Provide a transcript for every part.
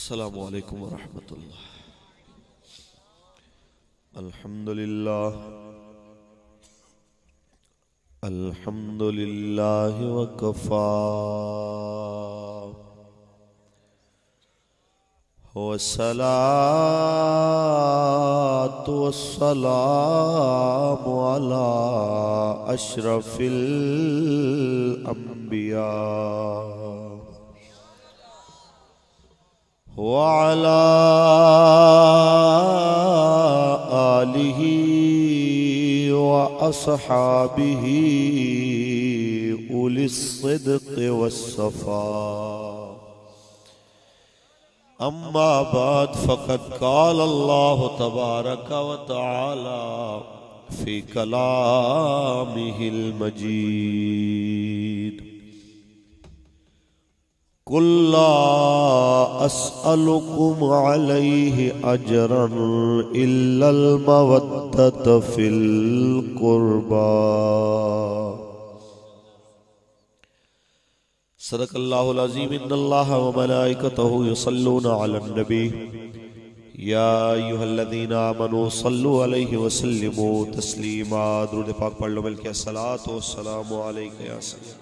السلام علیکم ورحمۃ اللہ. الحمدللہ الحمدللہ وکفا والصلاة والسلام علی اشرف الانبیاء وعلى آلہ وأصحابہ أولی الصدق والصفاء. اما بعد فقد قال اللہ تبارک وتعالی فی کلامہ المجید قل لا اسألكم عليه اجرا الا المودة في القربى. صدق اللہ العظیم. ان اللہ وملائکتہ یصلون علی النبی یا ایھا الذین آمنوا صلوا علیہ وسلموا تسلیما. درود پاک پڑھ لو مل کے. الصلاۃ والسلام علیک یا سیدی.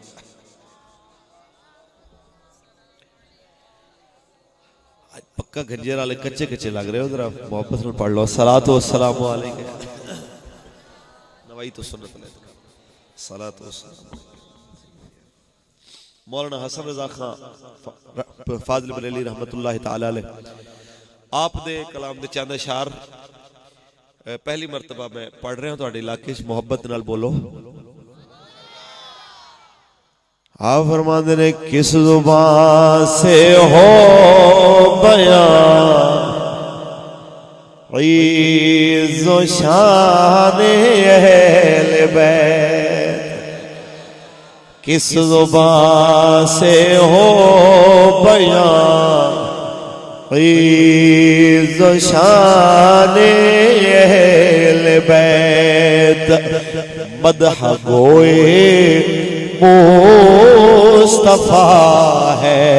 پکا گھنجیر والے کچے کچے لگ رہے ہو، ذرا محبت سے پڑھ لو. الصلاۃ والسلام علیک. نوائی تو سنت علیہ الصلاۃ والسلام. مولانا حسن رضا خان فاضل بریلوی رحمت اللہ تعالی علیہ آپ دے کلام دے چند اشعار پہلی مرتبہ میں پڑھ رہے ہوں. تواڈے علاقے وچ محبت نال بولو. آپ فرماندے نے کس زبان سے ہو بیان عز و شان اہل بیت. کس زبان سے ہو بیان عز و شان اہل بیت. مدح گوئے مصطفیٰ ہے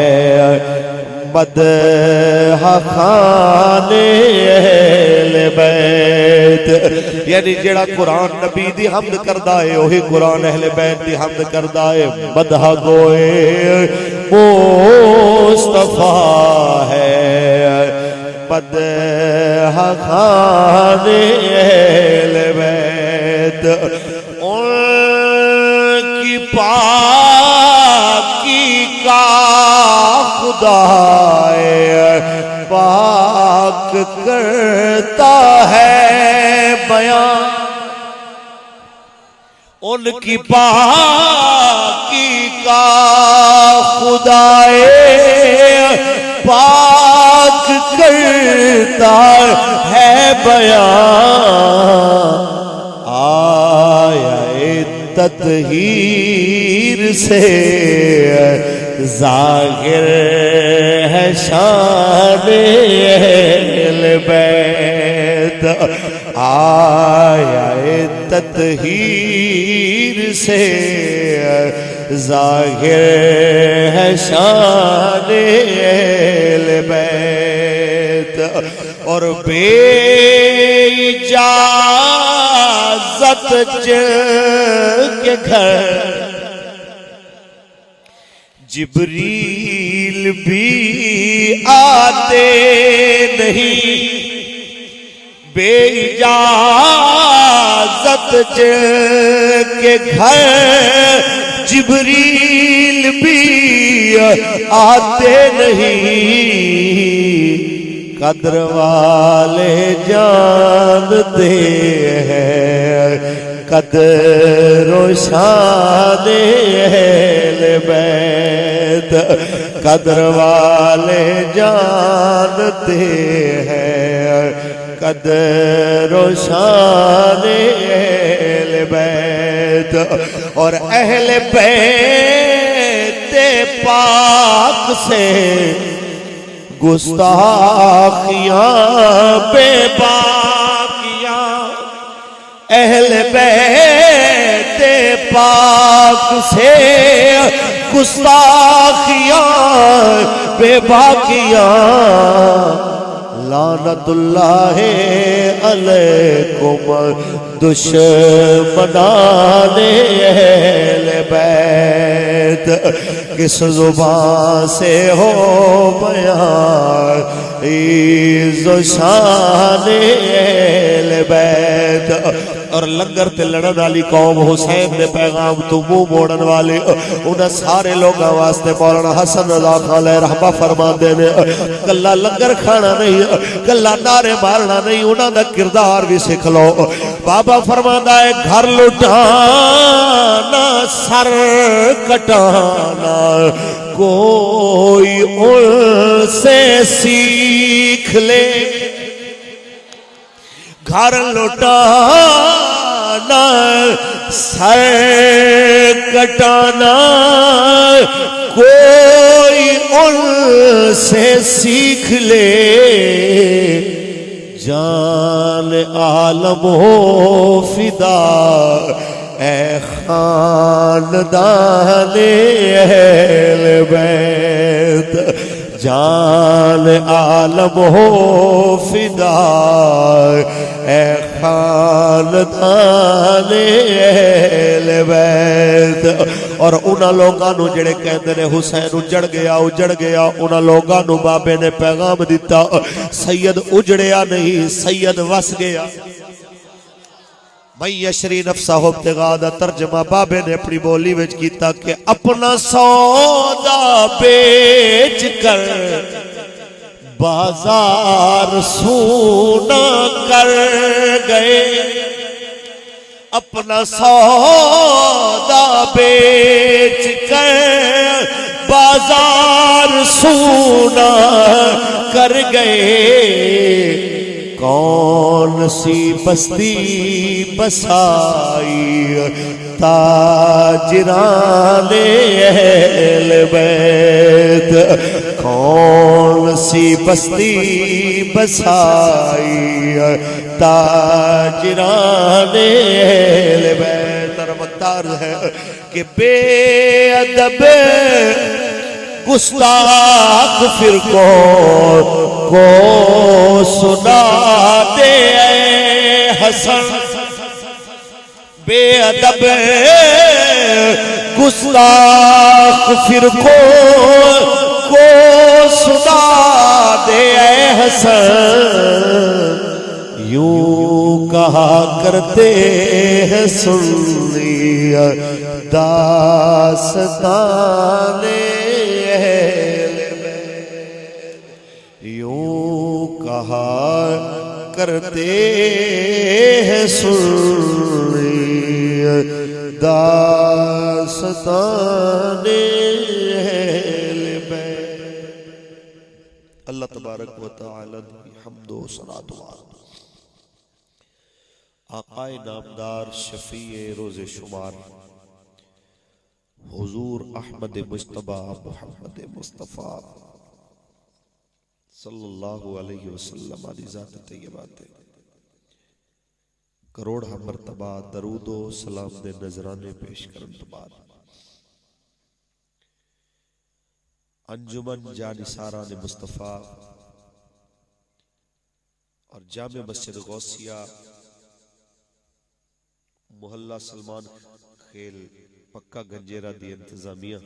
مدح خان اہل بیت. یعنی جڑا قرآن نبی دی حمد کردہ ہے وہی قرآن اہل بیت دی حمد کردہ ہے. مدح گوئے مصطفیٰ ہے مدح خان اہل بیت. پاکی کا خدا پاک کرتا ہے بیان. ان کی پاکی کا خدا پاک کرتا ہے بیان. آیا تطہیر سے ظاہر ہے شان اہل بیت. آیا تطہیر سے ظاہر ہے شان اہل بیت. اور بے اجازت کے گھر جبریل بھی آتے نہیں. بے اجازت کے گھر جبریل بھی آتے نہیں. قدر والے جانتے ہیں قدر و شان اہل بیت. قدر والے جانتے ہیں قدر و شان اہل بیت. اور اہل بیت پاک سے گستاخیاں بے باقیاں. اہل بیت پاک سے گستاخیاں بے باقیاں لعنت اللہ علیکم دشمنان اہل بیت کس زبان سے ہو بیان عز و شان اہل بیت اور لنگر تے لڑن والی قوم حسین دے پیغام تو منہ موڑن والے انہاں سارے لوگاں واسطے مولانا حسن رضا خان علیہ رحمہ فرماندے نے کلا لنگر کھانا نہیں کلا نعرے مارنا نہیں انہاں دا کردار بھی سکھ لو بابا فرماندا ہے گھر لٹانا سر کٹانا کوئی ان سے سیکھ لے گھر لٹانا سر کٹانا کوئی ان سے سیکھ لے جان عالم ہو فدا اے خاندان اہل بیت جان عالم ہو فدا اے خاندان اہل بیت اور انہاں لوگاں نو جڑے کہندے نے حسین اجڑ گیا انہاں لوگاں نو بابے نے پیغام دیتا سید اجڑیا نہیں سید وس گیا میں یشری نفسہ ابتغاء دا ترجمہ بابے نے اپنی بولی وچ کیتا کہ اپنا سودا بیچ کر بازار سونا کر گئے اپنا سودا بیچ کر بازار سونا کر گئے کون سی بستی بسائی تاجران اہل بیت کون سی بستی بسائی تاجران اہل بیت رمضان ہے کہ بے ادب گستاخ فرقوں کو سنا دے اے حسن بے ادب گستاخ فرقوں کو سنا دے اے حسن یوں کہا کرتے ہیں سنی داستان کہا کرتے ہیں سنی داستان اہل بیت اللہ تبارک و تعالی حمد و صلاۃ و آقا نامدار شفیع روز شمار حضور احمد مجتبی محمد مصطفیٰ صلی اللہ علیہ وسلم علی ذات طیبات کروڑ مرتبہ درود و سلام دے نظرانے پیش کرن تو بعد انجمن جانثاران مصطفیٰ اور جامع مسجد غوثیہ محلہ سلمان خیل پکا گنجیرہ دی انتظامیہ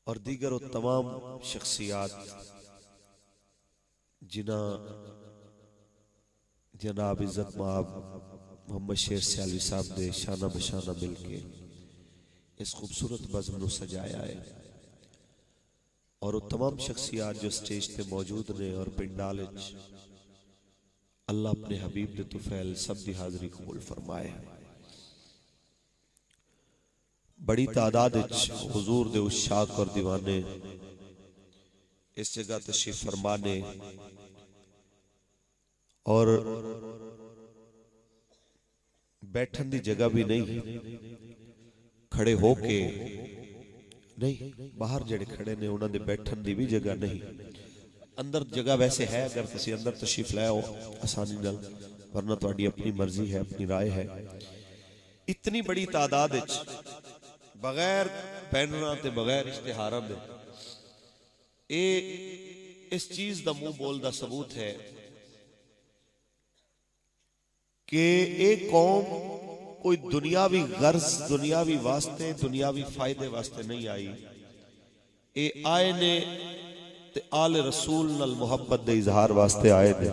اور دیگر و تمام شخصیات جناب عزت مآب محمد شیر سیالوی صاحب نے شانہ بشانہ مل کے اس خوبصورت بزم نو سجایا ہے اور وہ تمام شخصیات جو سٹیج تے موجود نے اور پنڈالج اللہ اپنے حبیب دے توفیل سب دی حاضری قبول فرمائے بڑی تعداد حضور دے عشاق اور دیوانے اس جگہ تشریف فرمانے اور بیٹھن دی جگہ بھی نہیں کھڑے ہو کے نہیں باہر جڑے کھڑے نے انہوں نے بیٹھن دی بھی جگہ نہیں اندر جگہ ویسے ہے اگر تسی اندر تشریف لائے ہو آسانی نال ورنہ تواڈی اپنی مرضی ہے اپنی رائے ہے اتنی بڑی تعداد بغیر بینراں تے بغیر اشتہاراں دے اے اس چیز دا منہ بول دا ثبوت ہے کہ ایک قوم کوئی دنیاوی غرض، دنیاوی واسطے، دنیاوی فائدے واسطے نہیں آئی. اے آئے نے تے آل رسول نال محبت دے اظہار واسطے آئے نے.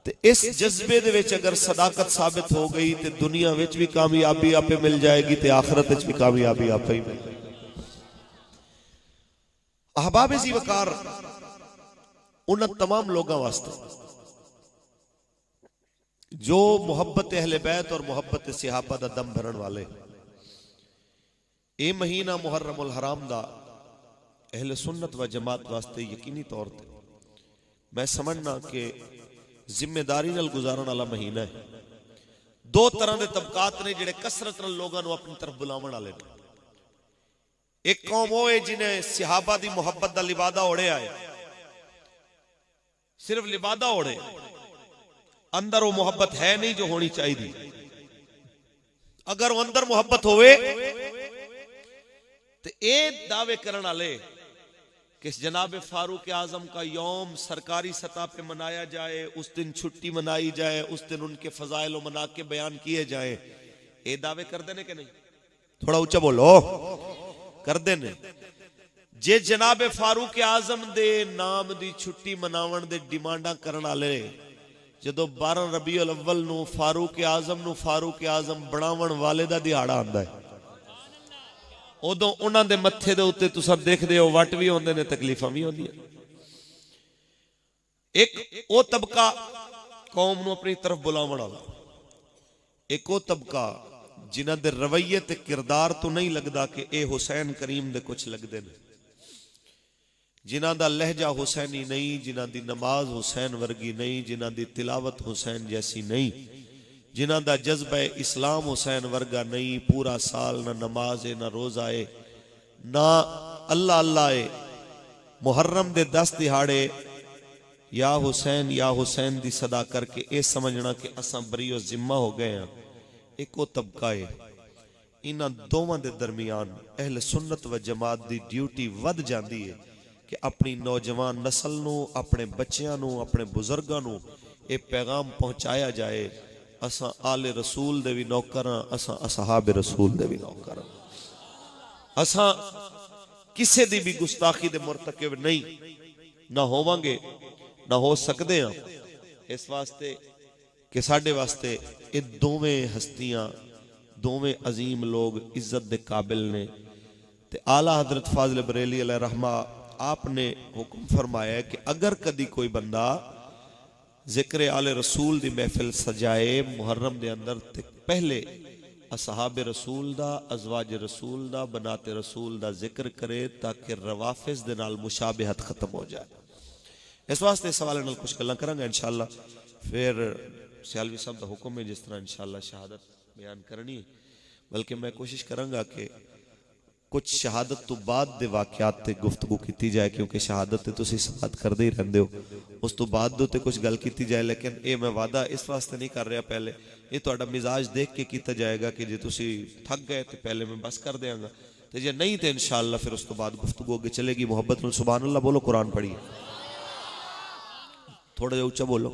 تے اس جذبے دے وچ اگر صداقت ثابت ہو گئی تے دنیا وچ بھی کامیابی آپے مل جائے گی تے آخرت وچ بھی کامیابی آپے ہی مل جائے گی. احباب ذی وقار ان تمام لوگاں واسطے جو محبت اہل بیت اور محبت صحابہ دا دم بھرن والے، اے مہینہ محرم الحرام دا اہل سنت و جماعت واسطے یقینی طور تے میں سمجھنا کہ ذمہ داری نال گزارن والا مہینہ ہے. دو طرح دے طبقات نے جڑے کثرت نال لوگاں نو اپنی طرف بلاون والے نے. ایک قوم وہ ہے جنہیں صحابہ دی محبت دا لبادہ اوڑھیا ہے، صرف لبادہ اوڑھے، اندر وہ محبت ہے نہیں جو ہونی چاہیے دی. اگر وہ اندر محبت ہوئے تو اے دعوے کرن والے کہ جناب فاروق اعظم کا یوم سرکاری سطح پہ منایا جائے، اس دن چھٹی منائی جائے، اس دن ان کے فضائل و مناقب بیان کیے جائیں، اے دعوے کر دینے کہ نہیں؟ تھوڑا اونچا بولو. کر دینے. جے جناب فاروق اعظم دے نام دی چھٹی مناون دے ڈیمانڈاں کرن والے جدو 12 ربیع الاول نو فاروق اعظم بناون والے دا دہاڑا آندا ہے، ادو انہاں دے متھے دے اوتے تساں دیکھدے ہو وٹ بھی ہوندے نے، تکلیفاں بھی ہوندیاں. ایک او طبقہ قوم نو اپنی طرف بلاون والا، ایک او طبقہ جنہاں دے رویے تے کردار تو نہیں لگدا کہ اے حسین کریم دے کچھ لگدے نے، جنہاں دا لہجہ حسینی نہیں، جنہاں دی نماز حسین ورگی نہیں، جنہاں دی تلاوت حسین جیسی نہیں، جنہاں دا جذبہ اسلام حسین ورگا نہیں، پورا سال نہ نماز ہے نہ روزہ ہے نہ اللہ اللہ ہے. محرم دے 10 دہاڑے یا حسین دی صدا کر کے اے سمجھنا کہ اساں بری و ذمہ ہو گئے ہیں. ایک وہ طبقہ ہے، انہاں دوواں دے درمیان اہل سنت و جماعت دی ڈیوٹی ود جاندی ہے کہ اپنی نوجوان نسل نو، اپنے بچیاں نو، اپنے بزرگاں نو اے پیغام پہنچایا جائے اساں آل رسول دے بھی نوکر ہاں، اساں اصحاب رسول دے بھی نوکر ہاں، اساں کسے دی بھی گستاخی دے مرتکب نہیں، نہ ہوواں گے نہ ہو سکدے ہاں. اس واسطے کہ ساڈے واسطے اے دوویں ہستیاں، دوویں عظیم لوگ عزت دے قابل نے. تے اعلیٰ حضرت فاضل بریلی علیہ رحمہ آپ نے حکم فرمایا ہے کہ اگر کدی کوئی بندہ ذکر آل رسول دی محفل سجائے محرم دے اندر تے پہلے اصحاب رسول دا، ازواج رسول دا، بنات رسول دا ذکر کرے تاکہ روافظ دے نال مشابہت ختم ہو جائے. اس واسطے اس حوالے نال کچھ گلاں کراں گا انشاءاللہ. پھر سیالوی صاحب دا حکم ہے جس طرح انشاءاللہ شہادت بیان کرنی ہے، بلکہ میں کوشش کروں گا کہ کچھ شہادت تو بعد دے واقعات تے گفتگو کیتی جائے، کیونکہ شہادت تے تسی سماعت کردے ہی رہندے ہو، اس تو بعد دو تے کچھ گل کیتی جائے. لیکن اے میں وعدہ اس واسطے نہیں کر رہا پہلے، یہ تہاڈا مزاج دیکھ کے کیتا جائے گا کہ جے تسی تھک گئے تے پہلے میں بس کر دیاں گا، تے جے نہیں تے انشاءاللہ پھر اس تو بعد گفتگو اگے چلے گی. محبت نال سبحان اللہ بولو، قرآن پڑھیے، تھوڑا جا اونچا بولو.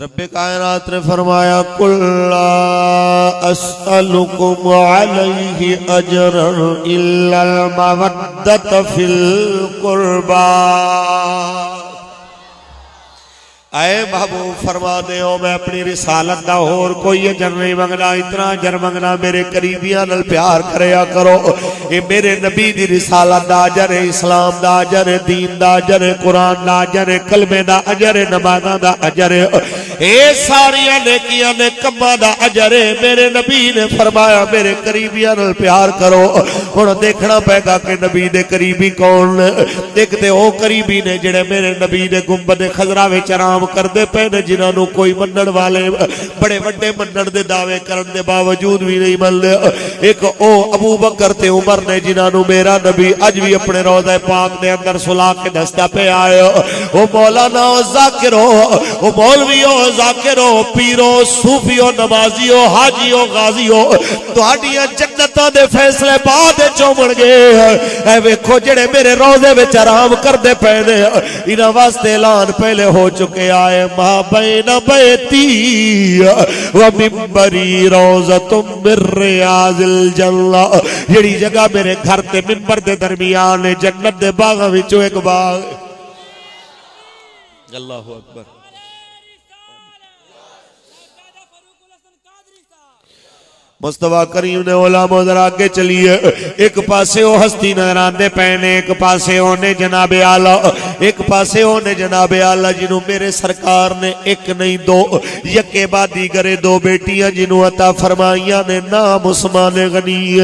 رب کائنات نے فرمایا قل لا اسألکم علیہ اجرا الا المودۃ فی القربى. اے محبوب فرما دے ہو میں اپنی رسالت دا اور کوئی اجر نہیں منگنا، اتنا اجر منگنا میرے قریبیاں نال پیار کریا کرو. اے میرے نبی دی رسالت دا اجر ہے، اسلام دا اجر ہے، دین دا اجر ہے، قرآن دا اجر ہے، کلمے دا اجر ہے، نمازاں دا اجر ہے، اے ساری نیکیاں نے کماں دا اجر ہے. میرے نبی نے فرمایا میرے قریبیاں نال پیار کرو. ہن دیکھنا پے گا کہ نبی دے قریبی کون نے. ایک تے او قریبی نے جڑے میرے نبی دے گنبد خضرا وچ آرام کردے پے نے، جنہاں نو کوئی منن والے بڑے وڈے منن دے دعوے کرن دے باوجود بھی نہیں منتے. ایک او ابو بکر تے عمر نے جنہاں نو میرا نبی اج بھی اپنے روضہ پاک دے اندر سلا کے دستا پہ آئے او مولانا او ذاکر او مولوی او ذاکرو پیرو صوفیو نمازیو حاجیو غازیو تہاڈیاں جنتاں دے فیصلے بعد چومن گے اے ویکھو جڑے میرے روضے وچ آرام کردے پے نے انہاں واسطے اعلان پہلے ہو چکے آئے ما بین بیتی و منبری روضۃ من ریاض الجنہ جڑی جگہ میرے گھر تے منبر دے درمیان جنت دے باغاں وچوں ایک باغ اللہ اکبر مصطفیٰ کریم نے علماء ذرا آگے چلیے ایک پاسے او ہستی نظر آندے پینے ایک پاسے اونے جناب اعلیٰ ایک پاسے اونے جناب اعلیٰ جنہوں میرے سرکار نے ایک نہیں دو یکے بعد دیگرے دو بیٹیاں جنہوں عطا فرمائیاں نے نام عثمان غنی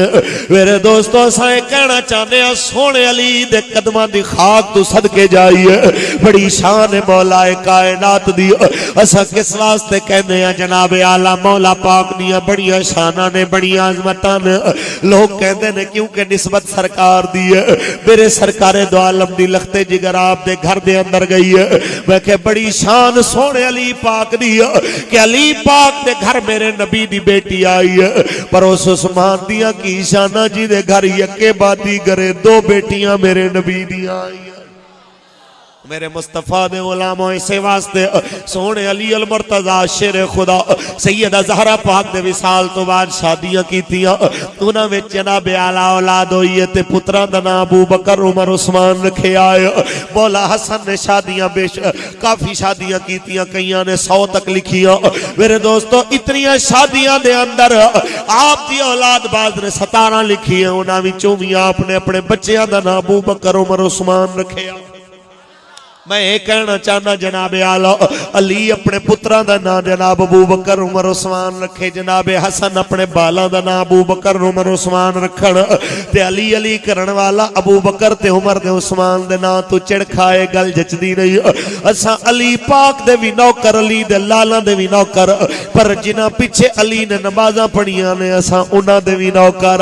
میرے دوستو اسائیں کہنا چاہنے ہیں سونے علی دے قدمہ دی خاک تو صدقے جائیے بڑی شان مولا کائنات دی اسا کس واسطے کہنے ہیں جناب اعلیٰ مولا پاک دیا بڑی شانہ نے بڑی عظمتاں نے لوگ کہتے ہیں کیونکہ نسبت سرکار دی ہے میرے سرکار دو عالم دی لختے جگر آپ دے گھر دے اندر گئی ہے میں کہ بڑی شان سونے علی پاک دی ہے کہ علی پاک دے گھر میرے نبی دی بیٹی آئی ہے پر اس عثمان دیا کی شانہ جی دے گھر یکے بادی گرے دو بیٹیاں میرے نبی دی آئی ہے میرے مصطفیٰ دے علماء اسے واسطے سونے علی المرتضی شیر خدا سیدہ زہرہ پاک دے وصال تو بعد شادیاں کی تیاں انہاں میں جناب اعلیٰ اولاد ہوئی تے پتران دا نام ابو بکر عمر عثمان رکھے آئے مولا حسن نے شادیاں کافی شادیاں کی تیاں کئیاں نے 100 تک لکھیاں میرے دوستو اتنیاں شادیاں دے اندر آپ دی اولاد باز نے 17 لکھی ہیں انہاں میں چومیاں آپ نے اپنے بچیاں دا نام ابو بکر عمر عثمان رکھے آئے میں یہ کہنا چاہنا جناب اعلیٰ علی اپنے پتران دا نام جناب ابو بکر عمر عثمان رکھے جناب حسن اپنے بالاں دا نام ابو بکر عمر عثمان رکھن تے علی علی کرن والا ابو بکر تے عمر دے عثمان دے نام تو چڑ کھائے گل جچدی نہیں اساں علی پاک دے وی نوکر علی دے لالاں دے وی نوکر پر جنہاں پیچھے علی نے نمازاں پڑھیاں نے اساں انہاں دے وی نوکر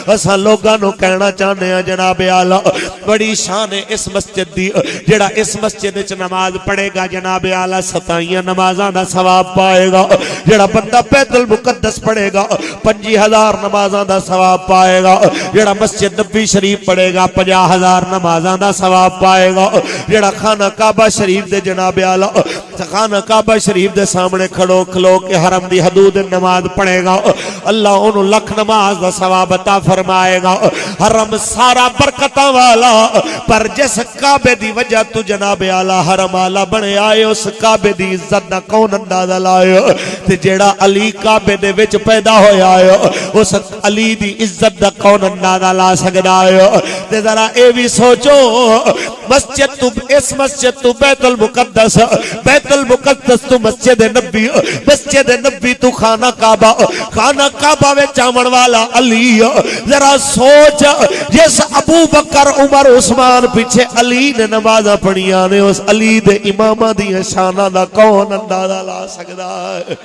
اساں لوگاں نو کہنا چاہنے ہیں جناب اعلیٰ بڑی شان ہے اس مسجد دی جڑا اس مسجد وچ نماز پڑھے گا جناب اعلیٰ 27 نمازاں دا ثواب پائے گا جڑا بندہ بیت المقدس پڑھے گا 50,000 نمازاں دا ثواب پائے گا جڑا مسجد نبوی شریف پڑھے گا 50,000 نمازاں دا ثواب پائے گا جڑا خانہ کعبہ شریف دے جناب اعلیٰ خانہ کعبہ شریف دے سامنے کھڑو کھلو کے حرم دی حدود نماز پڑھے گا اللہ انہوں لکھ نماز دا ثواب عطا فرمائے گا حرم سارا برکتاں والا پر جس کعبے دی وجہ تو جناب اعلیٰ حرم آلہ بنے آئے اس کعبے دی عزت دا کون اندازہ لائے تے جیڑا علی کعبے دے وچ پیدا ہویا ہے اس علی دی عزت دا کون اندازہ لا سکدا ہے تے ذرا اے بھی سوچو مسجد تو اس مسجد تو بیت المقدس تو مسجد نبی تو خانہ کعبہ میں چامن والا علی ذرا سوچ جس ابو بکر عمر عثمان پیچھے علی نے نمازہ پڑھیاں نے اس علی دے امامہ دی شانہ دا کون اندازہ لا سکدا ہے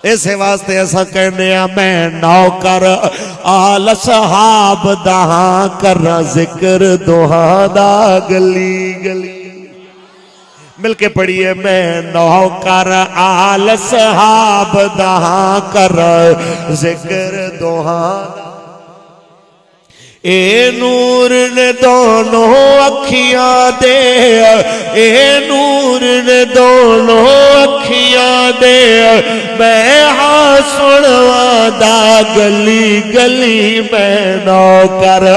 اسے واسطے ایسا کرنے ہیں میں نوکر آل صحاب دہاں کر ذکر دوہاں دا گلی گلی مل کے پڑھئے میں نوکر آل صحاب دہاں کر ذکر دوہاں دا اے نور نے دونوں اکھیاں دے اے نور نے دونوں اکھیاں دے میں ہاں سنوا دا گلی گلی میں نوکر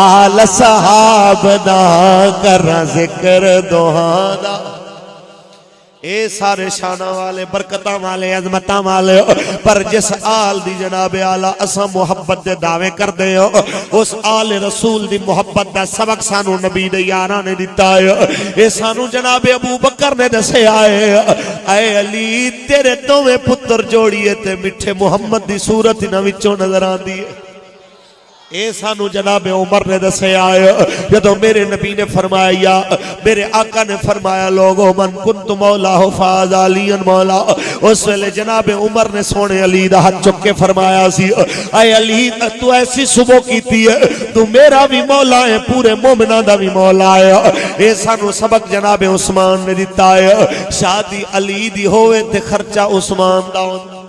آل صحاب دا کر ذکر دوہاں دا اے سارے شانہ والے برکتاں والے عظمتاں والے پر جس آل دی جناب اعلیٰ اساں محبت دے دعوے کر دے ہو اس آل رسول دی محبت دا سبق سانو نبی دے یاراں نے دیتا ہے اے سانو جناب ابو بکر نے دسے آئے اے علی تیرے دوویں پتر جوڑیے تے مٹھے محمد دی صورت انہاں وچوں نظر آندی ہے اے سانو جناب عمر نے دسے آئے جدو میرے نبی نے فرمایا میرے آقا نے فرمایا لوگو من کنت مولا فاز علی مولا اس ویلے جناب عمر نے سونے علی دا ہاتھ چک کے فرمایا سی اے علی تو ایسی صبح کیتی ہے تو میرا بھی مولا ہے پورے مومنہ دا بھی مولا ہے اے سانو سبق جناب عثمان نے دیتا ہے شادی علی دی ہوئے تے خرچہ عثمان دا ہوتا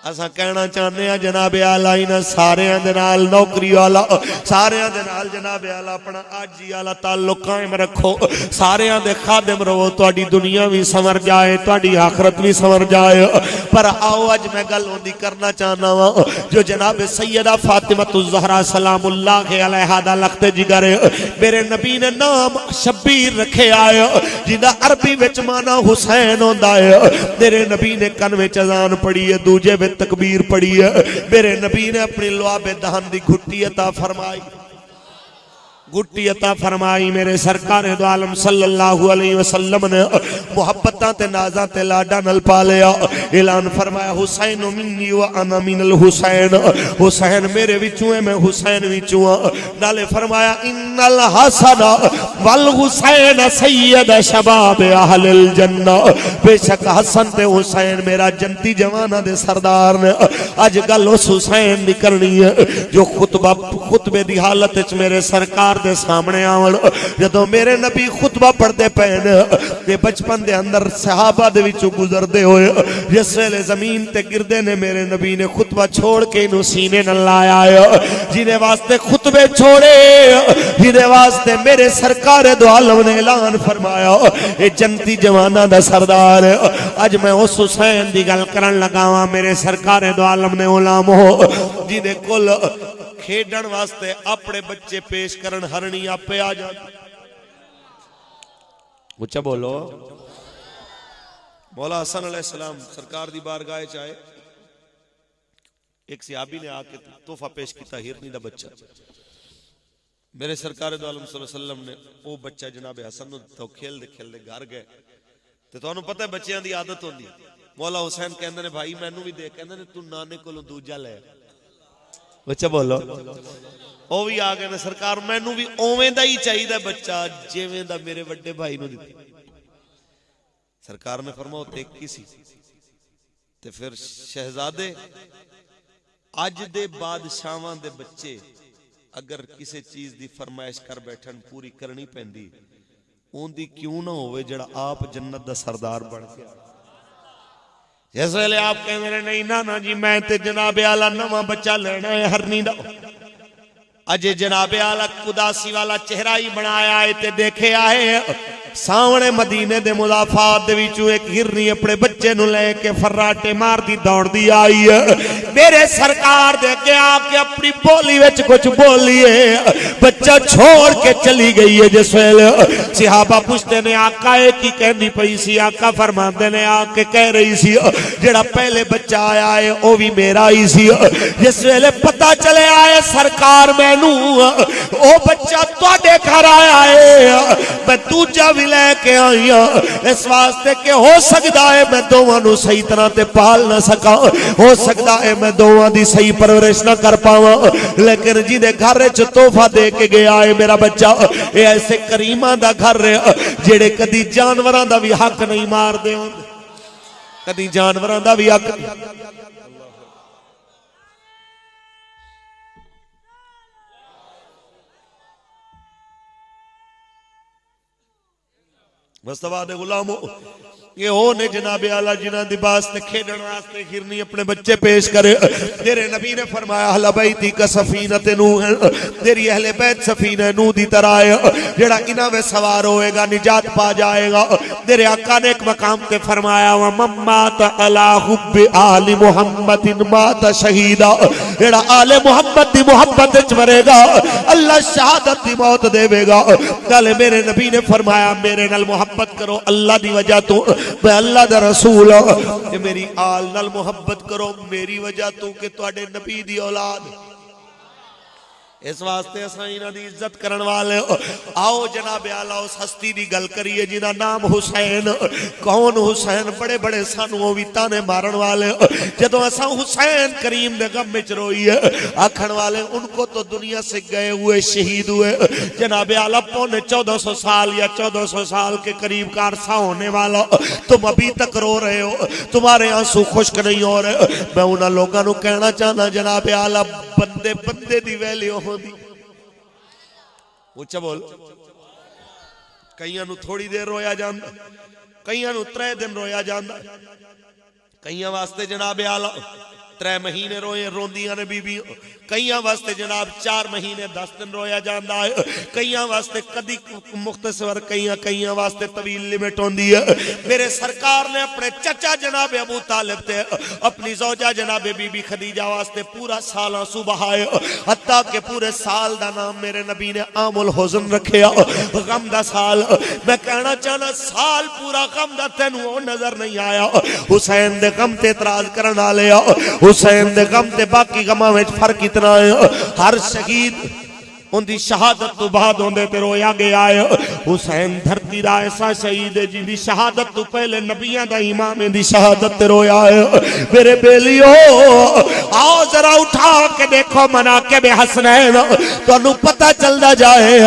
اسا کہنا چاہنے ہیں جناب اعلیٰ انہاں سارے دے نال نوکری والا سارے دے نال جناب اعلیٰ اپنا آجی والا تعلق قائم رکھو سارے دے خادم رہو تہاڈی دنیا بھی سنور جائے تہاڈی آخرت بھی سنور جائے پر آؤ اج میں گل ہوندی کرنا چاہنا وا جو جناب سیدہ فاطمہ الزہرا سلام اللہ علیہا دا لخت جگر میرے نبی نے نام شبیر رکھے آئے جنہاں عربی وچ معنی حسین ہوندا ہے میرے نبی نے کن وچ اذان پڑھی ہے دوجے وچ تکبیر پڑھی ہے میرے نبی نے اپنی لعاب دہن دی گھٹی عطا فرمائی گھٹی عطا فرمائی میرے سرکار دو عالم صلی اللہ علیہ وسلم نے محبتاں تے نازاں تے لاڈا نل پالیا اعلان فرمایا حسین منی و انا من الحسین حسین میرے وچوں ہے میں حسین وچوں ہاں نالے فرمایا ان الحسن والحسین سید شباب اہل الجنہ بے شک حسن تے حسین میرا جنتی جوانہ دے سردار نے اج گل اس حسین دی کرنی ہے جو خطبے دی حالت وچ میرے سرکار دے سامنے آون جدوں میرے نبی خطبہ پڑھتے پین تے بچپن دے اندر صحابہ دے وچوں گزردے ہوئے جس ویلے زمین تے گردے نے میرے نبی نے خطبہ چھوڑ کے انہوں سینے نہ لایا جنہیں واسطے خطبے چھوڑے جنہیں واسطے میرے سرکار دو عالم نے اعلان فرمایا اے جنتی جوانہ دا سردار اج میں اس حسین دی گل کرن لگا ہاں میرے سرکار دو عالم نے غلام ہو جنہیں کل کھیڈن واسطے اپنے بچے پیش کرن ہرنی آپے آ جاتی اچھا بولو مولا حسن علیہ السلام سرکار دی بارگاہ چاہے ایک صحابی نے آکے تحفہ پیش کیتا ہرنی دا بچہ میرے سرکار دو عالم صلی اللہ علیہ وسلم نے او بچہ جناب حسن تو کھیل دے گھر گئے تو انہوں پتہ ہے بچیاں دی عادت ہوندی مولا حسین کہندے نے بھائی میں نو بھی دے کہندے نے تو نانے کو دوجا لے بچہ بولو او بھی آگے نے سرکار میں نو بھی اوویں دا ہی چاہیے دا بچہ جیویں دا میرے وڈے بھائی نو دیتے سرکار نے فرماؤ دیکھ کی سی تے پھر شہزادے آج دے بادشاہاں دے بچے اگر کسی چیز دی فرمائش کر بیٹھن پوری کرنی پیندی اون دی کیوں نہ ہوئے جڑا آپ جنت دا سردار بڑھ گیا جس ویلے آپ کہنے رہے نہیں نانا جی میں تے جناب اعلیٰ نواں بچہ لینا ہے ہرنی دا اجے جناب اعلیٰ قداسی والا چہرہ ہی بنایا ہے تے دیکھے آئے سامنے مدینے دے مضافات دے وچوں ایک ہرنی اپنے بچے نو لے کے فراٹے مار دی دوڑ دی آئی ہے میرے سرکار دے کے آکے اپنی بولی وچ کچھ بولی ہے بچہ چھوڑ کے چلی گئی ہے جس ویلے صحابہ پوچھتے نے آقا ایک ہی کہنی پئی سی آقا فرماندے نے آکے کہہ رہی سی جڑا پہلے بچہ آیا ہے او بھی میرا ہی سی جس ویلے پتہ چلے آئے سرکار مینوں او بچہ تواڈے گھر آیا ہے میں دوجا بھی لے کے آئی اس واسطے کہ ہو سکتا ہے میں دوواں نو صحیح طرح تے پال نہ سکا ہو سکتا ہے میں دوواں دی صحیح پرورش نہ کر پاواں لیکن جی دے گھر وچ تحفہ دے کے گیا ہے میرا بچہ اے ایسے کریماں دا گھر جڑے کدی جانوراں دا بھی حق نہیں مار دے ہوندے کدی جانوراں دا بھی حق مصطفیٰ دے غلاموں یہ ہونے جناب اعلیٰ جنہ دی باستے کھیڑن واسطے ہرنی اپنے بچے پیش کرے تیرے نبی نے فرمایا اہل بیتی کا سفینت نوح تیری اہل بیت سفینہ نوح دی طرح ہے جڑا انہاں میں سوار ہوئے گا نجات پا جائے گا تیرے آقا نے ایک مقام تے فرمایا وَمَن مَّاتَ عَلَىٰ حُبِّ آلِ مُحَمَّدٍ مَّاتَ شَہِیدًا جڑا آل محمد دی محبت وچ مرے گا اللہ شہادت دی موت دے گا کل میرے نبی نے فرمایا میرے نال محبت کرو اللہ دی وجہ تو میں اللہ دا رسول کہ میری آل نال محبت کرو میری وجہ تو کہ تواڈے نبی دی اولاد اس واسطے اساں انہاں دی عزت کرن والے آؤ جناب اعلیٰ اس ہستی دی گل کریے جنہاں نام حسین کون حسین بڑے بڑے سانو وہ بھی تانے مارن والے جدو اساں حسین کریم دے غم وچ روئیے آکھن والے ان کو تو دنیا سے گئے ہوئے شہید ہوئے جناب اعلیٰ پونے 1400 سال یا 1400 سال کے قریب کا عرصہ ہونے والا تم ابھی تک رو رہے ہو تمہارے آنسو خشک نہیں ہو رہے میں انہاں لوگاں نو کہنا چاہنا جناب اعلیٰ بندے بندے دی ویلیو ہو دی اچھا بول کئیاں نو تھوڑی دیر رویا جاندہ کئیاں نو 3 دن رویا جاندہ کئیاں واسطے جناب اعلیٰ 3 مہینے روئے روندیاں نے بی بی کئیاں واسطے جناب 4 مہینے 10 دن رویا جاندہ ہے کئیاں واسطے قدی مختصر کئیاں واسطے طویل لیمٹ ہوندی ہے میرے سرکار نے اپنے چچا جناب ابو طالب تے اپنی زوجہ جناب بی بی خدیجہ واسطے پورا سالہ صبح آئے حتیٰ کہ پورے سال دا نام میرے نبی نے عام الحزن رکھیا غم دا سال میں کہنا چاہنا سال پورا غم دا تینوں نظر نہیں آیا حسین دے غم تے اعتراض کرنا لیا حسین دے غم تے باقی غمہ میں فرق اتنا ہے ہر شہید ان دی شہادت تو بعد ہوندے تے رویا گیا ہے حسین دھرتی دا ایسا شہید ہے جن دی شہادت تو پہلے نبیاں دا امام دی شہادت تے رویا ہے میرے بیلیو آؤ ذرا اٹھا کے دیکھو مناقب حسنین تو انہوں پتہ چل دا جائے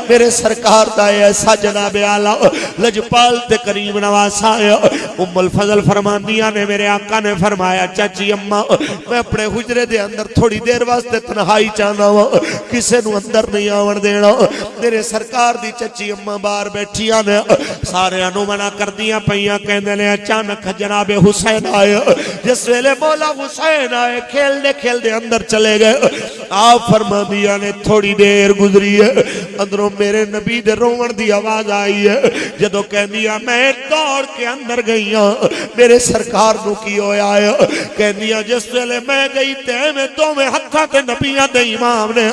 میرے سرکار دا ایسا جناب اعلیٰ لجپال تے کریم نواسا ہے ام الفضل فرماندیاں نے میرے آقا نے فرمایا چاچی اممہ میں اپنے حجرے دے اندر تھوڑی دیر واسطے تنہائی چاہنا ہوں کسے نو اندر نہیں آون دینا میرے سرکار دی چچی اممہ بار بیٹھیاں نے سارے انو منع کر دیاں پہیاں کہنے لے اچانک جناب حسین آئے جس ویلے مولا حسین آئے کھیل دے اندر چلے گئے آپ فرما دیا نے تھوڑی دیر گزری ہے اندروں میرے نبی دے رومن دی آواز آئی ہے جدو کہہ دیا میں دوڑ کے اندر گئی ہوں میرے سرکار نو کی ہویا ہے کہہ دیا جس ویلے میں گئی تے میں تو میں ہتھا تے نبیاں دے امام نے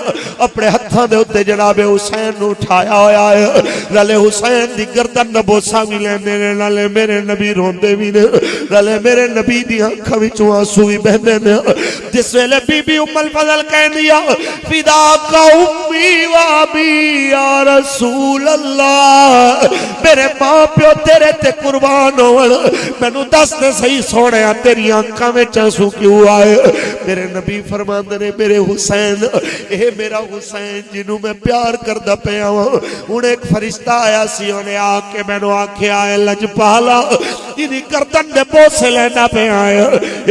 اپنے ہتھاں دے ہوتے جناب حسین نو اٹھایا ہویا ہے لالے حسین دی گردن نبوسا بھی لیندے نے لالے میرے نبی روندے بھی نے لالے میرے نبی دی آنکھاں وچوں آنسو بھی بہندے نے جس ویلے بی بی ام الفضل کہہ دیا فدا کا امی و ابی یا رسول اللہ میرے ماں پیو تیرے تے قربان ہون مینوں دس تے صحیح سونیا تیری آنکھاں وچ آنسو کیوں آئے میرے نبی فرماندے نے میرے حسین اے میرا حسین جنوں میں پیار کردہ پیا ہوں انہیں ایک فرشتہ آیا سی انہیں آکے میں نے آکے آئے لجپالا انہیں گردن دے بوسے لینا پہ آئے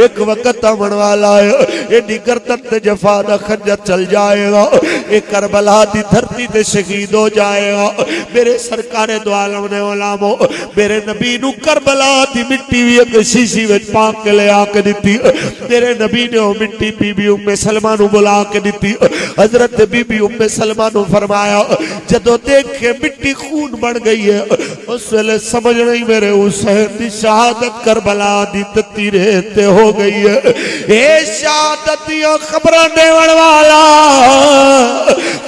ایک وقت آمن والا ہے انہیں گردن دے جفا دا خنجر چل جائے گا ایک کربلا دی دھرتی دے شہید ہو جائے گا میرے سرکار دو عالم نے علاموں میرے نبی نو کربلا دی مٹی بھی ایک شیشی وچ پاک کے لے آکے دیتی میرے نبی نے وہ مٹی بی بی ام سلمہ نو بلا کے دیتی حضرت بی بی ام سلمہ نو فرمایا جدو دیکھ کے مٹی خون بڑھ گئی ہے اس ویلے سمجھ نہیں میرے حسین دی شہادت کربلا دی تتی رہتے ہو گئی ہے اے شہادت یا خبران دیوان والا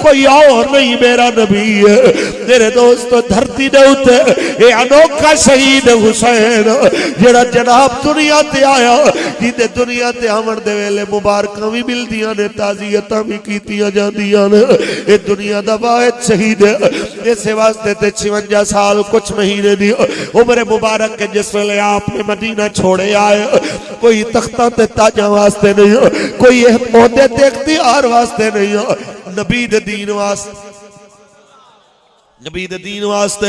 کوئی اور نہیں میرا نبی ہے میرے دوستو دھرتی دے ہوتے اے انوکھا شہید حسین جڑا جناب دنیا تے آیا جیتے دنیا تے آمن دے ویلے مبارکہ بھی مل دیا نے تازیتہ بھی کیتیاں جان دیا نے اے دنیا دا واحد شہید ہے اسے واسطے تے 56 سال کچھ مہینے دی عمر مبارک کے جس ویلے آپ نے مدینہ چھوڑے آئے کوئی تختہ تے تاجہ واسطے نہیں کوئی عہدے تے اختیار واسطے نہیں نبی دے دین واسطے نبی دے دین واسطے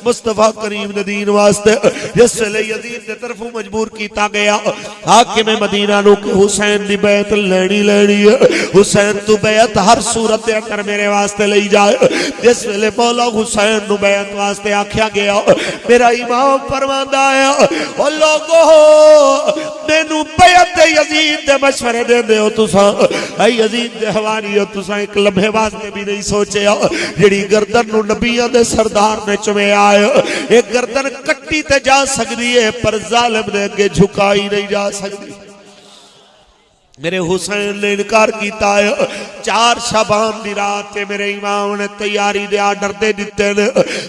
مصطفیٰ کریم دے دین واسطے جس سے لے یزید دے طرف مجبور کیتا گیا حاکم مدینہ نو کہ حسین دی بیعت لینی ہے حسین تو بیعت ہر صورت اندر میرے واسطے لئی جائے جس لے مولا حسین نو بیعت واسطے آکھیا گیا میرا امام فرماندہ آیا او لوگو مینو بیعت یزید دے مشورے دے دے ہو تساں اے یزید دے حواری ہو تساں ایک لمحے واسطے بھی نہیں سوچے جڑی گردن نو نبیوں دے سردار نے چمے آئے ایک گردن کٹی تے جا سکتی ہے پر ظالم نے اگے جھکائی نہیں جا سکتی میرے حسین نے انکار کیتا ہے 4 شعبان دی رات میرے امام نے تیاری دے آڈر دے دیتے نے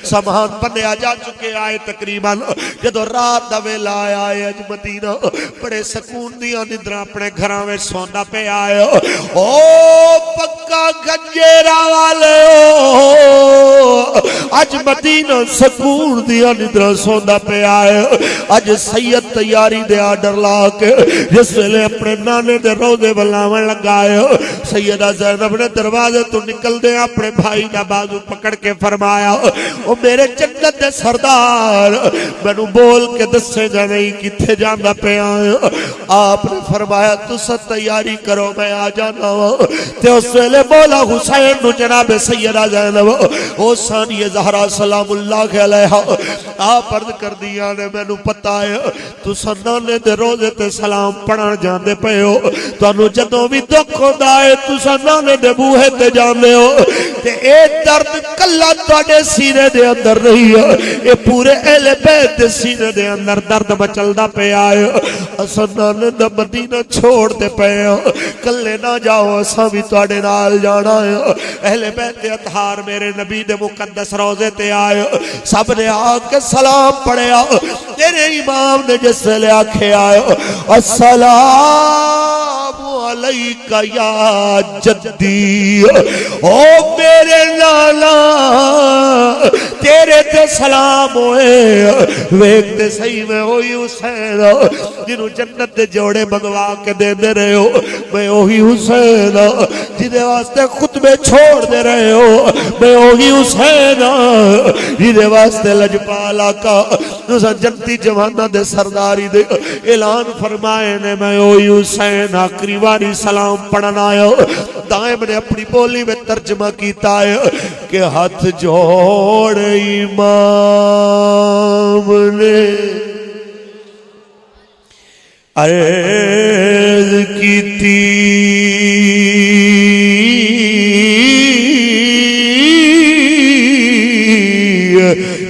سامان بنیا جا چکے آئے تقریباً جدو رات دا ویلا آئے اج مدینہ بڑے سکون دیا ندرہ اپنے گھراں میں سوندا پہ آئے او پکا گنجیرا والے اج مدینہ سکون دیا ندرہ سوندا پہ آئے اج سید تیاری دے آڈر لا کے جس ویلے اپنے نانے دے روزے بلاون لگائے سیدہ زینب نے دروازے تو نکل دے اپنے بھائی دا بازو پکڑ کے فرمایا او میرے جنت دے سردار مینوں بول کے دسے جا نہیں کتھے جانا پہ آئے آپ نے فرمایا تسا تیاری کرو میں آ جانا تے اس ویلے مولا حسین نو جناب سیدہ زینب او ثانی زہرا سلام اللہ علیہ آپ عرض کر دیا نے میں نو پتہ ہے تو سنانے دے روزے تے سلام پڑھن جاندے پے ہو تو انو جدوں بھی دکھ ہوندا ہے تو سنانے دے بوہے تے جاندے ہو تے اے درد کلا تواڈے سینے دے اندر نہیں ہے اے پورے اہل بیت دے سینے دے اندر درد مچلدا پے آئے سنانے دا مدینہ چھوڑ دے پے کلے نہ جاؤ اساں بھی تواڈے نال جانا ہے اہل بیت دے اطہار میرے نبی دے مقدس روزے تے آئے سب نے آ کے سلام پڑھیا تیرے امام نے جس لے آکھے آئے السلام علیکہ یا جدی او میرے نانا تیرے تے سلام ہوئے ویکتے صحیح میں ہوئی حسین جنہوں جنت دے جوڑے منگوا کے دے دے رہے ہو میں ہوئی حسین جنہیں واسطے خطبے چھوڑ دے رہے ہو میں ہوئی حسین جنہیں واسطے لجپالا کا جنتی جوانہ دے سرداری دے اعلان فرمائے نے میں ہوئی حسین آخری واری سلام پڑھنا آیا دائم نے اپنی بولی میں ترجمہ کیتا ہے کہ ہاتھ جوڑ امام نے عرض کیتی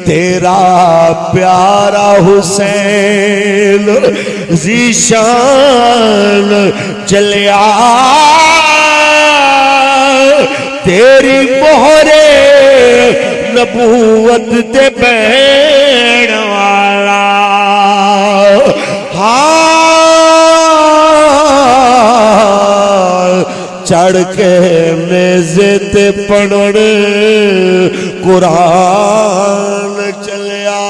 تیرا پیارا حسین ذیشان چلیا تیری مہر نبوت تے بین والا چڑھ کے میزے تے پڑھن قرآن چلیا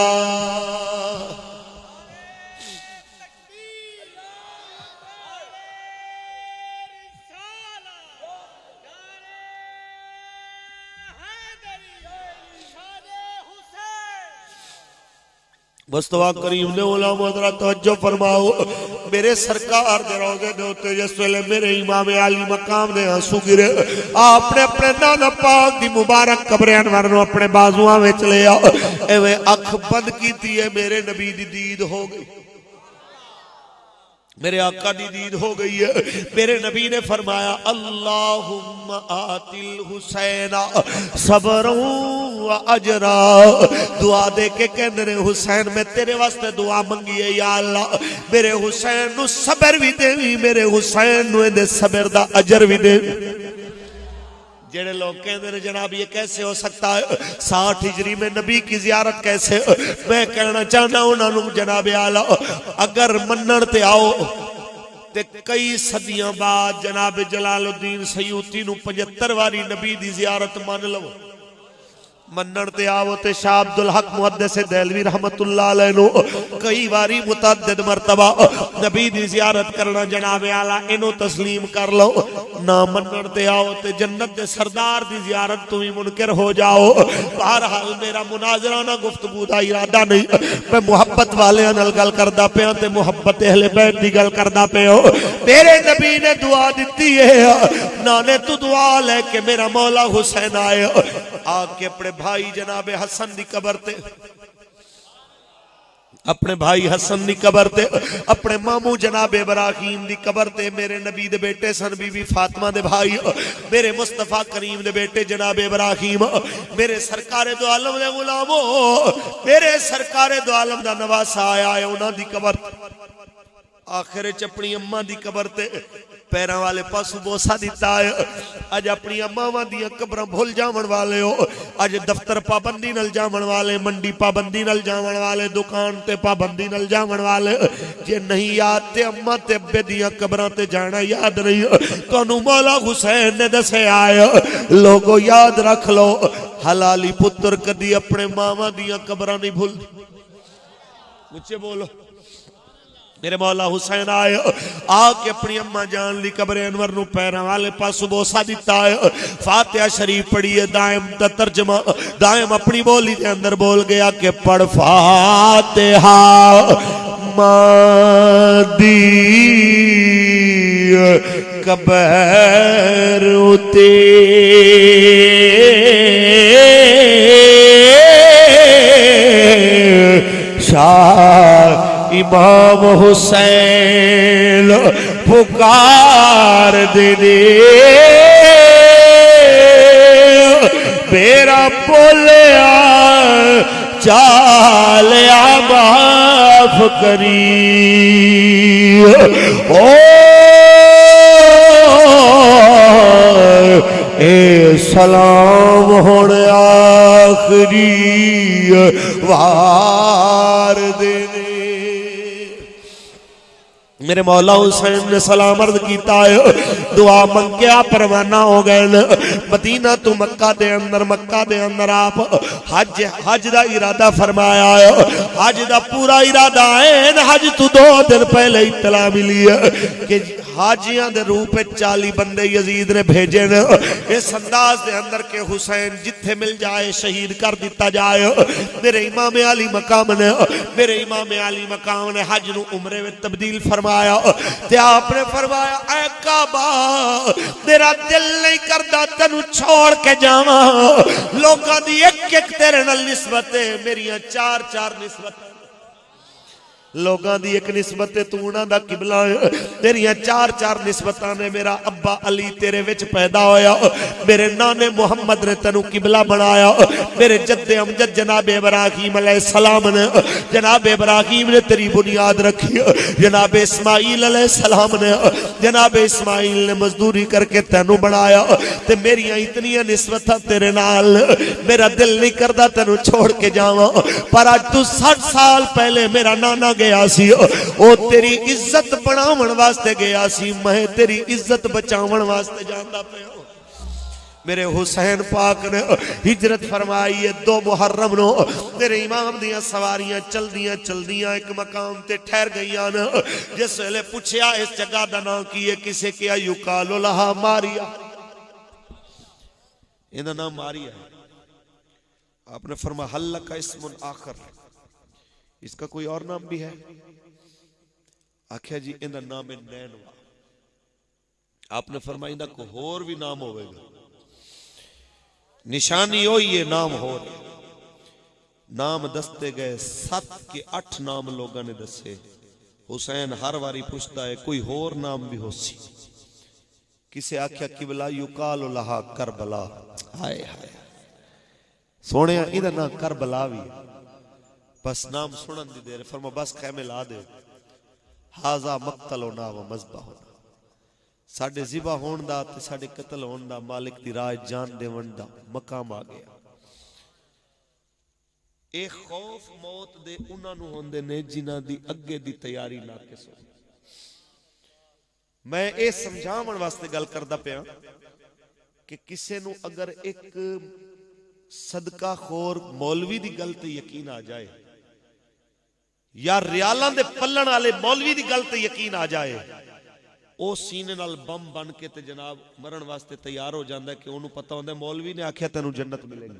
مصطفیٰ کریم نے علماء حضرات توجہ فرماؤ میرے سرکار دے روزے دے ہوتے جس ویلے میرے امام عالی مقام دے آنسو گرے آپ نے اپنے نانا پاک دی مبارک قبر انور نو اپنے بازوਆਂ وچ لیا ایویں اکھ بند کیتی ہے میرے نبی دی دید ہو گئی میرے آقا دی دید ہو گئی ہے میرے نبی نے فرمایا اللہم آتی الحسین صبر و اجرا دعا دے کے کہنے حسین میں تیرے واسطے دعا منگی ہے یا اللہ میرے حسین نو صبر بھی دے میرے حسین نو دے صبر دا اجر بھی دے جڑے لوگ کہتے ہیں جناب یہ کیسے ہو سکتا ہے 60 ہجری میں نبی کی زیارت کیسے میں کہنا چاہنا ہوں جناب اعلیٰ اگر منن تے آؤ تے کئی صدیاں بعد جناب جلال الدین سیوطی نو 75 واری نبی دی زیارت مان لو منن تے آو تے شاہ عبدالحق محدث دہلوی رحمت اللہ علیہ نو کئی واری متعدد مرتبہ نبی دی زیارت کرنا جناب اعلیٰ انو تسلیم کر لو نہ منن تے آو تے جنت دے سردار دی زیارت تمہیں منکر ہو جاؤ بہرحال میرا مناظرانہ گفتگو دا ارادہ نہیں میں محبت والے نال گل کردا پیا تے محبت اہل بیت دی گل کردا پیا میرے نبی نے دعا دتی ہے نانے تو دعا لے کے میرا مولا حسین آئے آکے اپنے بھائی جناب حسن دی قبر تے اپنے بھائی حسن دی قبر تے اپنے مامو جناب ابراہیم دی قبر تے میرے نبی دے بیٹے سن بی بی فاطمہ دے بھائی میرے مصطفیٰ کریم دے بیٹے جناب ابراہیم میرے سرکار دو عالم دے غلاموں میرے سرکار دو عالم دا نواسا آیا ہے انہاں دی قبر آخر چپنی اماں دی قبر تے پیراں والے پاسو بوسا دیتا ہے اج اپنی اماواں دیاں قبراں بھول جاون والے ہو اج دفتر پابندی نال جاون والے منڈی پابندی نال جاون والے دکان تے پابندی نال جاون والے جے نہیں یاد تے اماں تے ابے دیاں قبراں تے جانا یاد نہیں تانوں مولا حسین نے دسے آئے لوگو یاد رکھ لو حلالی پتر کدی اپنے ماواں دیاں قبراں نہیں بھول مجھے بولو میرے مولا حسین آئے آکے اپنی اماں جان لی قبر انور نو پیراں والے پاسو بوسا دیتا ہے فاتحہ شریف پڑھیے دائم دا ترجمہ دائم اپنی بولی دے اندر بول گیا کہ پڑھ فاتحہ مادی قبر اتے شاہ امام حسین پکار دے میرا بولیا چالیا معاف کری اے سلام ہونے آخری وار دینے میرے مولا حسین نے سلام عرض کیتا ہے دعا منگیا پروانہ ہو گئے مدینہ تو مکہ دے اندر آپ حج دا ارادہ فرمایا ہے حج دا پورا ارادہ ہے حج تو 2 دن پہلے اطلاع ملی ہے کہ حاجیاں دے روح پہ 40 بندے یزید نے بھیجے نے اس انداز دے اندر کے حسین جتھے مل جائے شہید کر دیتا جائے میرے امام علی مقام نے حج نو عمرے میں تبدیل فرمایا تے آپ نے فرمایا اے کعبہ میرا دل نہیں کردا تینو چھوڑ کے جاواں لوکاں دی ایک تیرے نال نسبت ہے میریاں 4 نسبت لوگاں دی ایک نسبت تو انہاں دا قبلہ تیریاں 4 نسبتاں نے میرا ابا علی تیرے وچ پیدا ہویا میرے نانے محمد نے تینو قبلہ بنایا میرے جد امجد جناب ابراہیم علیہ السلام نے جناب ابراہیم نے تیری بنیاد رکھی جناب اسماعیل علیہ السلام نے جناب اسماعیل نے مزدوری کر کے تینو بنایا تے میریاں اتنیاں نسبتاں تیرے نال میرا دل نہیں کردا تینو چھوڑ کے جاواں پر آج تو 60 سال پہلے میرا نانا گیا سی او تیری عزت بناون واسطے گیا سی میں تیری عزت بچاون واسطے جاندا پیا میرے حسین پاک نے ہجرت فرمائی ہے 2 محرم نو میرے امام دیاں سواریاں چلدیاں ایک مقام تے ٹھہر گئیاں نا جس ویلے پوچھیا اس جگہ دا نام کی ہے کسے کیا یقالو لہا ماریا انہاں نام ماریا ہے آپ نے فرمایا حل لک اسم آخر اس کا کوئی اور نام بھی ہے آکھیا جی اندہ نام نینوا آپ نے فرمایا اندہ کو اور بھی نام ہوئے گا نشانی ہو یہ نام ہو رہے نام دستے گئے 7 کے 8 نام لوگاں نے دسے حسین ہر واری پوچھتا ہے کوئی اور نام بھی ہو سی کسے آکھیا قبلہ یقال لہا کربلا ہائے ہائے سونے اندہ نام کربلا بھی بس نام سنن دی دیر فرما بس خیمے لا دے حاضا مقتل ہونا و مذبح ہونا ساڑھے زبا ہون دا تے ساڑھے قتل ہون دا مالک دی رائے جان دے ون دا مقام آگیا اے خوف موت دے انہاں نو ہوندے نے جنہ دی اگے دی تیاری ناقص ہو میں اے سمجھاون واسطے گل کردا پیا کہ کسے نو اگر ایک صدقہ خور مولوی دی گل تے یقین آ جائے یا ریالاں دے پلن والے مولوی دی گل تے یقین آ جائے او سینے نال بم بن کے تے جناب مرن واسطے تیار ہو جاندا ہے کہ اونوں پتہ ہوندا ہے مولوی نے آکھیا تینوں جنت ملے گی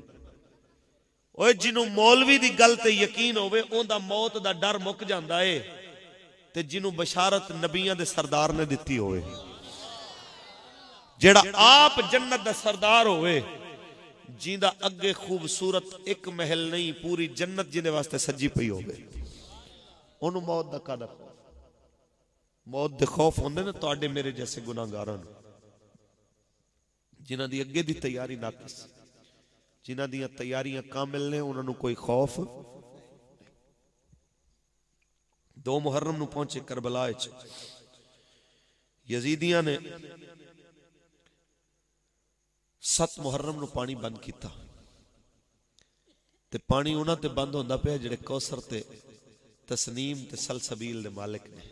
اوے جنوں مولوی دی گل تے یقین ہوے اوندا موت دا ڈر مک جاندا ہے تے جنوں بشارت نبیاں دے سردار نے دتی ہوئے جیڑا آپ جنت دا سردار ہوئے جیندہ اگے خوبصورت ایک محل نہیں پوری جنت جیندے واسطے سجی پئی ہوئے انہوں موت دا قدر موت دے خوف ہوندے نا تواڈے میرے جیسے گناہگاراں جنہ دی اگے دی تیاری ناقص جنہ دیاں تیاریاں کامل نے انہوں نے کوئی خوف 2 محرم نو پہنچے کربلا وچ یزیدیاں نے 7 محرم نو پانی بند کیتا تے پانی انہاں تے بند ہوندا پیا جڑے کوثر تے تسنیم تے سلسبیل دے مالک نے،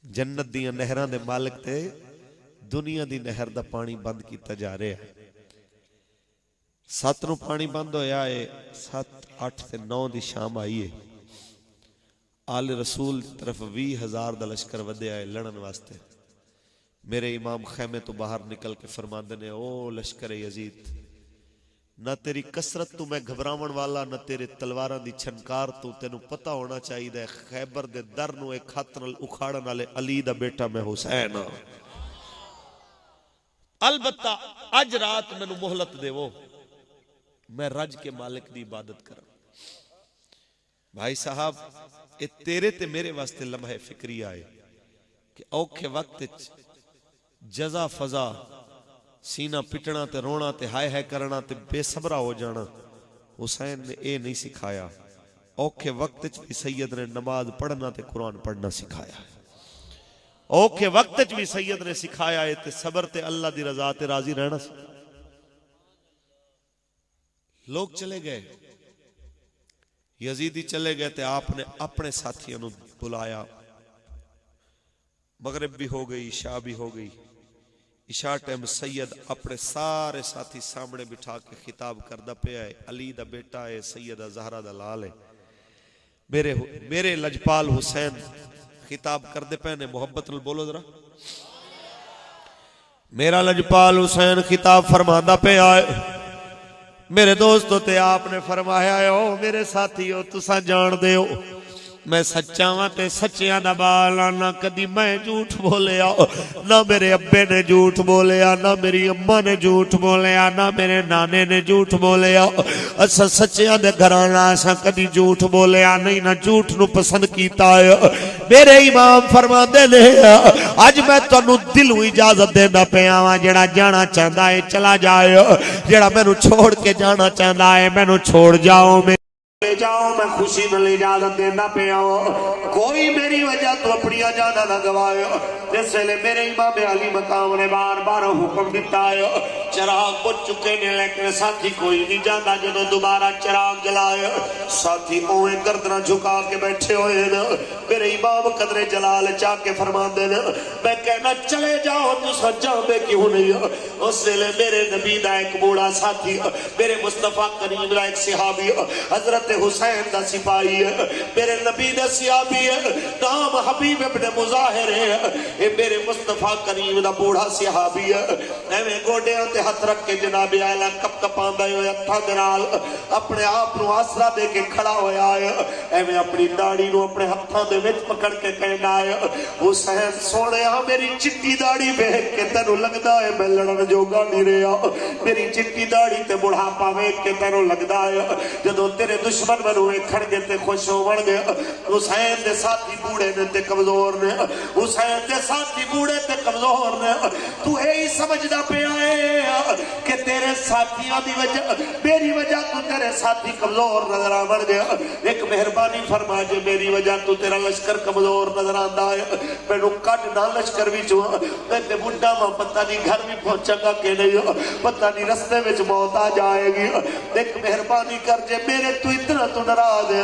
جنت دیاں نہراں دے مالک تے دنیا دی نہر دا پانی بند کیتا جا رہا ہے۔ 7 نو پانی بند ہویا ہے، 7 8 تے 9 دی شام آئی ہے، آل رسول طرف 20,000 دا لشکر ودیا ہے لڑن واسطے۔ میرے امام خیمے تو باہر نکل کے فرماندے نے، او لشکر یزید، نہ تیری کسرت تو میں گھبراون والا، نہ تیرے تلواراں دی چھنکار تو، تینوں پتہ ہونا چاہیے خیبر دے در نو ایک ہاتھ نال اکھاڑن والے علی دا بیٹا میں حسین ہاں، البتہ اج رات مینوں مہلت دیو، میں رج کے مالک دی عبادت کراں۔ بھائی صاحب، اے تیرے تے میرے واسطے لمحے فکری آئے کہ اوکھے وقت جزا فضا سینہ پٹنا تے رونا تے ہائے ہائے کرنا تے بے صبرہ ہو جانا، حسین نے اے نہیں سکھایا۔ اوکھے وقت بھی سید نے نماز پڑھنا تے قرآن پڑھنا سکھایا، اوکھے وقت بھی سید نے سکھایا ہے تے صبر تے اللہ دی رضا تے راضی رہنا سی۔ لوگ چلے گئے، یزیدی چلے گئے تے آپ نے اپنے ساتھیوں نے بلایا، مغرب بھی ہو گئی، عشاء بھی ہو گئی۔ عشاء ٹائم سید اپنے سارے ساتھی سامنے بٹھا کے خطاب کردہ پہ آئے، علی دا بیٹا ہے، سیدہ زہرہ دا لال ہے، میرے لجپال حسین خطاب کردے پہنے، محبت نال بولو ذرا، میرا لجپال حسین خطاب فرماندہ پہ آئے۔ میرے دوستو تے آپ نے فرمایا ہے، او میرے ساتھیو تساں جان دے ہو میں سچا ہاں تے سچیاں دا بالا، نہ کدی میں جھوٹ بولیا، نہ میرے ابے نے جھوٹ بولیا، نہ میری اماں نے جھوٹ بولیا، نہ میرے نانے نے جھوٹ بولیا۔ اسا سچیاں دے گھرانا اسا کدی جھوٹ بولیا نہیں، نہ جھوٹ نو پسند کیتا ہے۔ میرے امام فرماندے نے، اج میں تانوں دلوں اجازت دیندا پیا ہاں، جڑا جانا چاہندا ہے چلا جائے، جڑا مینوں چھوڑ کے جانا چاہندا ہے مینوں چھوڑ جاؤ، لے جاؤ، میں خوشی نہ اجازت دینا پیا ہوں۔ کوئی میری وجہ تو اپنی جانا نہ گوائے۔ جس ویلے میرے امام علی مقام نے بار بار حکم دیتا ہے، چراغ بجھ چکے نے لیکن ساتھی کوئی نہیں جانا۔ جدوں دوبارہ چراغ جلائے، ساتھی اوے گردناں جھکا کے بیٹھے ہوئے نا۔ میرے امام قدر جلال چاہ کے فرماندے نے، میں کہنا چلے جاؤ تو سجاندے کیوں نہیں؟ اس ویلے میرے نبی دا ایک بوڑھا ساتھی، میرے مصطفیٰ کریم دا ایک صحابی، حضرت حسین دا سپاہی ہے، میرے نبی دا صحابی ہے، نام حبیب ابن مظاہر ہے، اے میرے مصطفیٰ کریم دا بوڑھا صحابی ہے۔ ایویں گوڈیاں تے ہاتھ رکھ کے جناب اعلیٰ کپ کپاندے ہوئے ہتھاں دے نال اپنے آپ نو آسرا دے کے کھڑا ہویا ہے، ایویں اپنی داڑھی نو اپنے ہتھاں دے وچ پکڑ کے کہنا ہے، حسین سونیا میری چٹی داڑھی ویکھ کے تینوں لگدا ہے میں لڑن جوگا نہیں رہیا، میری چٹی داڑھی تے بڑھاپا ویکھ کے تینوں لگدا ہے جدوں تیرے دشمن منوے کھڑ گئے تے خوش ہو بڑھ گئے۔ حسین دے ساتھی بوڑھے نے تے کمزور نے، حسین دے ساتھی بوڑھے تے کمزور نے، تو ہی سمجھدا پیا ہے کہ تیرے ساتھیاں دی وجہ میری وجہ تو تیرے ساتھی کمزور نظر آ بڑھ گیا۔ ایک مہربانی فرما جو میری وجہ تو تیرا لشکر کمزور نظر آندا ہے، مینوں کڈ نہ لشکر وچوں، میں تے بڈھا ماں پتہ نہیں گھر بھی پہنچا گا کہ نہیں، پتہ نہیں رستے وچ موت آ جائے گی۔ ایک مہربانی کر جے میرے تو اتنا تو ناراض ہے،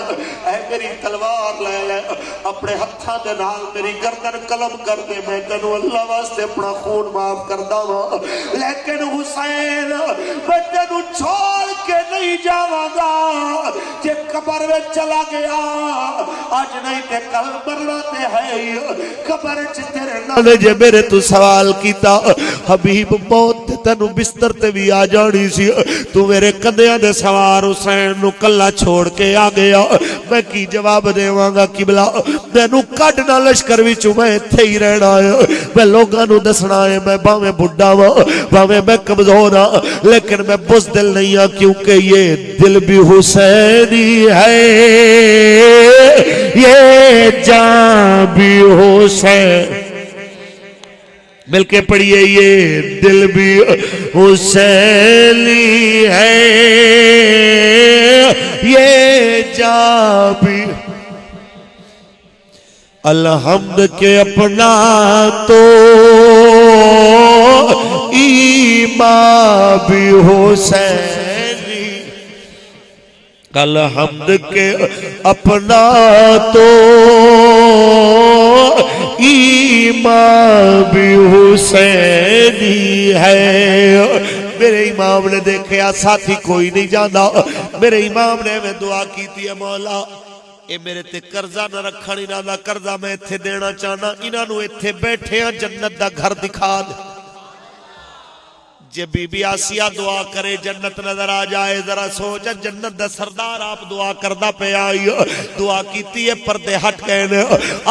اے میری تلوار لے لے اپنے ہتھاں دے نال میری گردن قلم کر دے، میں تینوں اللہ واسطے اپنا خون معاف کردا ہاں، لیکن حسین میں تینوں چھوڑ کے نہیں جاواں گا۔ جے قبر وچ چلا گیا اج نہیں تے کل مرنا تے ہے ہی، قبر وچ تیرے نال جے میرے تو سوال کیتا حبیب موت تینوں بستر تے بھی آ جانی سی، تو میرے کندھیاں دے سوار حسین نو کلا چھوڑ کے آ گیا، میں کی جواب دیواں گا قبلہ؟ مینوں کڈنا لشکر وچوں میں ایتھے ہی رہنا ہے، میں لوگاں نو دسنا ہے میں باویں بڈھا ہاں باویں میں کمزور ہاں لیکن میں بزدل نہیں ہاں، کیونکہ یہ دل بھی حسینی ہے، یہ جان بھی حسین، مل کے پڑھیے، یہ دل بھی حسینی ہے، یہ جان بھی۔ الحمد کے اپنا تو امام بھی حسینی، الحمد کے اپنا تو امام بھی حسینی ہے۔ میرے امام نے دیکھیا ساتھی کوئی نہیں جانا، میرے امام نے میں دعا کی تھی، مولا اے میرے تے قرضہ نہ رکھن، انہاں دا قرضہ میں ایتھے دینا چاہنا، انہاں نو ایتھے بیٹھے ہیں جنت دا گھر دکھا دے۔ جے بی بی آسیہ دعا کرے جنت نظر آ جائے، ذرا سوچا جنت دا سردار آپ دعا کردہ پہ آئی، دعا کیتی ہے پردے ہٹ کہنے،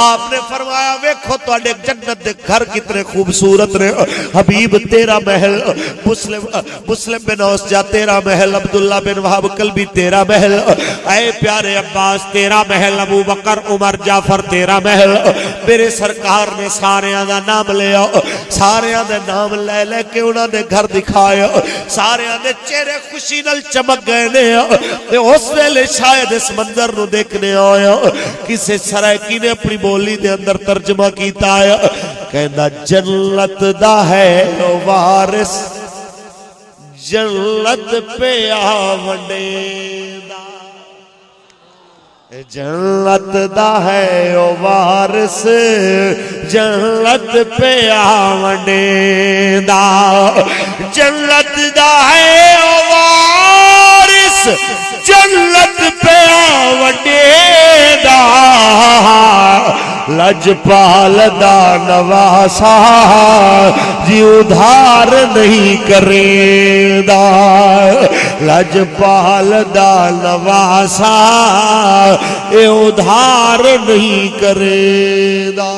آپ نے فرمایا ویکھو تواڈے جنت دے گھر کتنے خوبصورت نے، حبیب تیرا محل، مسلم بن اوسجہ تیرا محل، عبداللہ بن وہب قلبی تیرا محل، اے پیارے عباس تیرا محل، ابو بکر عمر جعفر تیرا محل۔ میرے سرکار نے ساریاں دا نام لیا، ساریاں دا نام لے لے کے انہاں نے گھر دکھایا، سارے آنے چہرے خوشی نل چمک گئے نے، اس ویلے شاید اس منظر نو دیکھنے آیا، کسے سرائکی نے اپنی بولی دے اندر ترجمہ کیتا آیا، کہنا جنت دا ہے وارث، جنت پہ آونے دا، جنت دا ہے وارث، جنت پہ آونے دا، جنت دا ہے وارث، جنت پہ آونے دا، لجپال دا نواسا جی ادھار نہیں کرے دا، لجپال دا نواسا اے ادھار نہیں کرے دا۔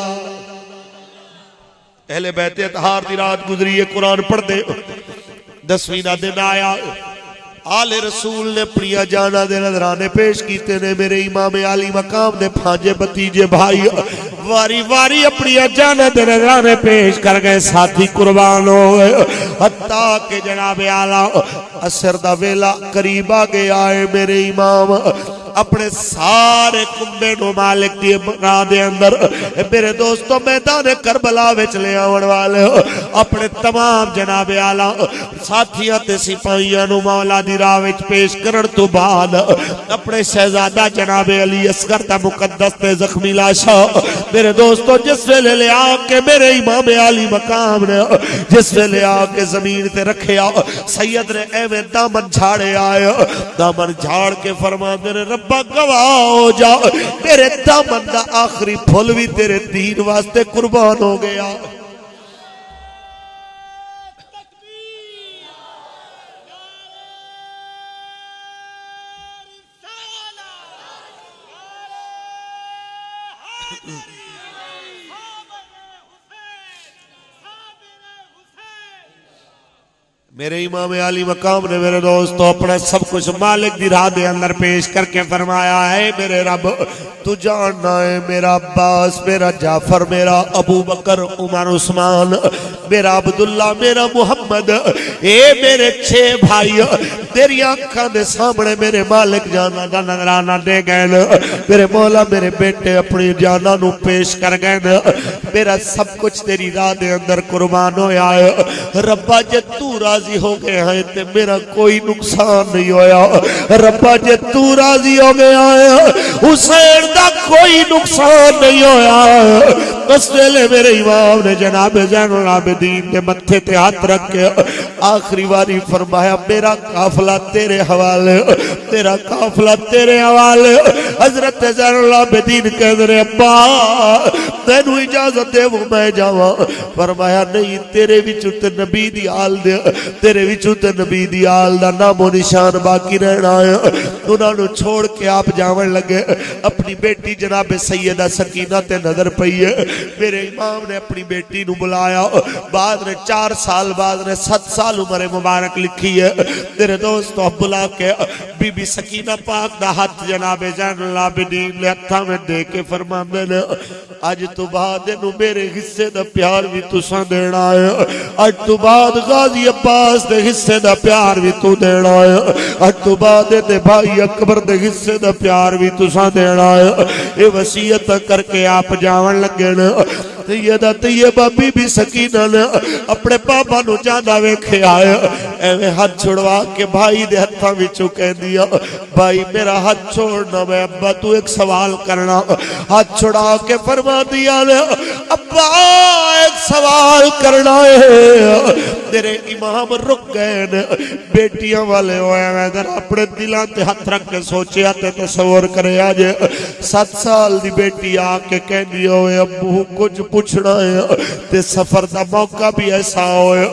اہل بیت اطہار دی رات گزری ہے، قرآن پڑھ دے، 10ویں دن آیا، آل رسول نے پڑیا جانا دے نظرانے پیش کیتے نے، میرے امام عالی مقام دے پھانجے بتیجے بھائی واری واری اپنی جانا دے نظرانے پیش کر گئے، ساتھی قربان ہو گئے، حتیٰ کہ جناب اعلیٰ عصر دا ویلا قریب آگے آئے، میرے امام اپنے سارے کنبے نو مالک دی راہ دے اندر، میرے دوستو میدان کربلا وچ لے آون والے ہو، اپنے تمام جناب اعلیٰ ساتھیاں تے سپاہیاں نو مولا دی راہ وچ پیش کرن تو بعد اپنے شہزادہ جناب علی اصغر تا مقدس تے زخمی لاشا، میرے دوستو جس ویلے لے آ کے میرے امام عالی مقام نے جس ویلے آ کے زمین تے رکھیا، سید نے ایویں دامن جھاڑے آئے، دامن جھاڑ کے فرما دے ربا گواہ ہو جا، میرے دامن دا آخری پھول بھی تیرے دین واسطے قربان ہو گیا۔ میرے امام عالی مقام نے میرے دوستو اپنا سب کچھ مالک دی راہ دے اندر پیش کر کے فرمایا ہے، میرے رب تو جاننا ہے، میرا عباس، میرا جعفر، میرا ابو بکر، عمر، عثمان، میرا عبداللہ، میرا محمد، اے میرے 6 بھائی تیری آنکھاں دے سامنے میرے مالک جانا دا نظرانہ دے گئے، میرے مولا میرے بیٹے اپنی جانا نو پیش کر گئے، میرا سب کچھ تیری راہ دے اندر قربان ہویا ہے، ربا جے تو راضی ہو گئے ہیں تے میرا کوئی نقصان نہیں ہویا، ربا جے تو راضی ہو گیا ہے حسین دا کوئی نقصان نہیں ہویا۔ اس ویلے میرے امام نے جناب زین العابدین کے متھے تے ہاتھ رکھ کے آخری باری فرمایا، میرا قافلہ تیرے حوالے، تیرا قافلہ تیرے حوالے۔ حضرت زین العابدین کہہ رہے ابا تینو اجازت دے وہ میں جاواں، فرمایا نہیں، تیرے وچوں تے نبی دی آل دے، تیرے وچوں تے نبی دی آل دا نام و نشان باقی رہنا ہے۔ انہاں نو چھوڑ کے آپ جاون لگے، اپنی بیٹی جناب سیدہ سکینہ تے نظر پئی ہے، میرے امام نے اپنی بیٹی نو بلایا، بعد نے 4 سال بعد نے 7 سال سال عمر مبارک لکھی ہے تیرے دوستو بلا کے بی بی سکینہ پاک دا ہاتھ جناب زین العابدین لے ہتھاں میں دے کے فرماندے نے اج تو بعد نو میرے حصے دا پیار بھی تساں دینا ہے اج تو بعد غازی عباس دے حصے دا پیار بھی تو دینا ہے اج تو بعد دے بھائی اکبر دے حصے دا پیار بھی تساں دینا ہے اے وصیت کر کے آپ جاون لگے نے سیدہ طیبہ بی بی سکینہ نے اپنے پاپا نو جانا ویکھے آئے ایویں ہاتھ چھڑوا کے بھائی دے ہتھاں وچوں کہہ دیا بھائی میرا ہاتھ چھوڑنا میں ابا تو ایک سوال کرنا ہاتھ چھڑا کے فرما دیا نے ابا ایک سوال کرنا ہے تیرے امام رک گئے نے بیٹیاں والے ہوئے میں در اپنے دلان تے ہاتھ رکھ کے سوچے آتے تصور کرے آجے 7 سال دی بیٹی آکے کہہ دیا ہوئے ابو کچھ پوچھنا ہے تے سفر دا موقع بھی ایسا ہوئے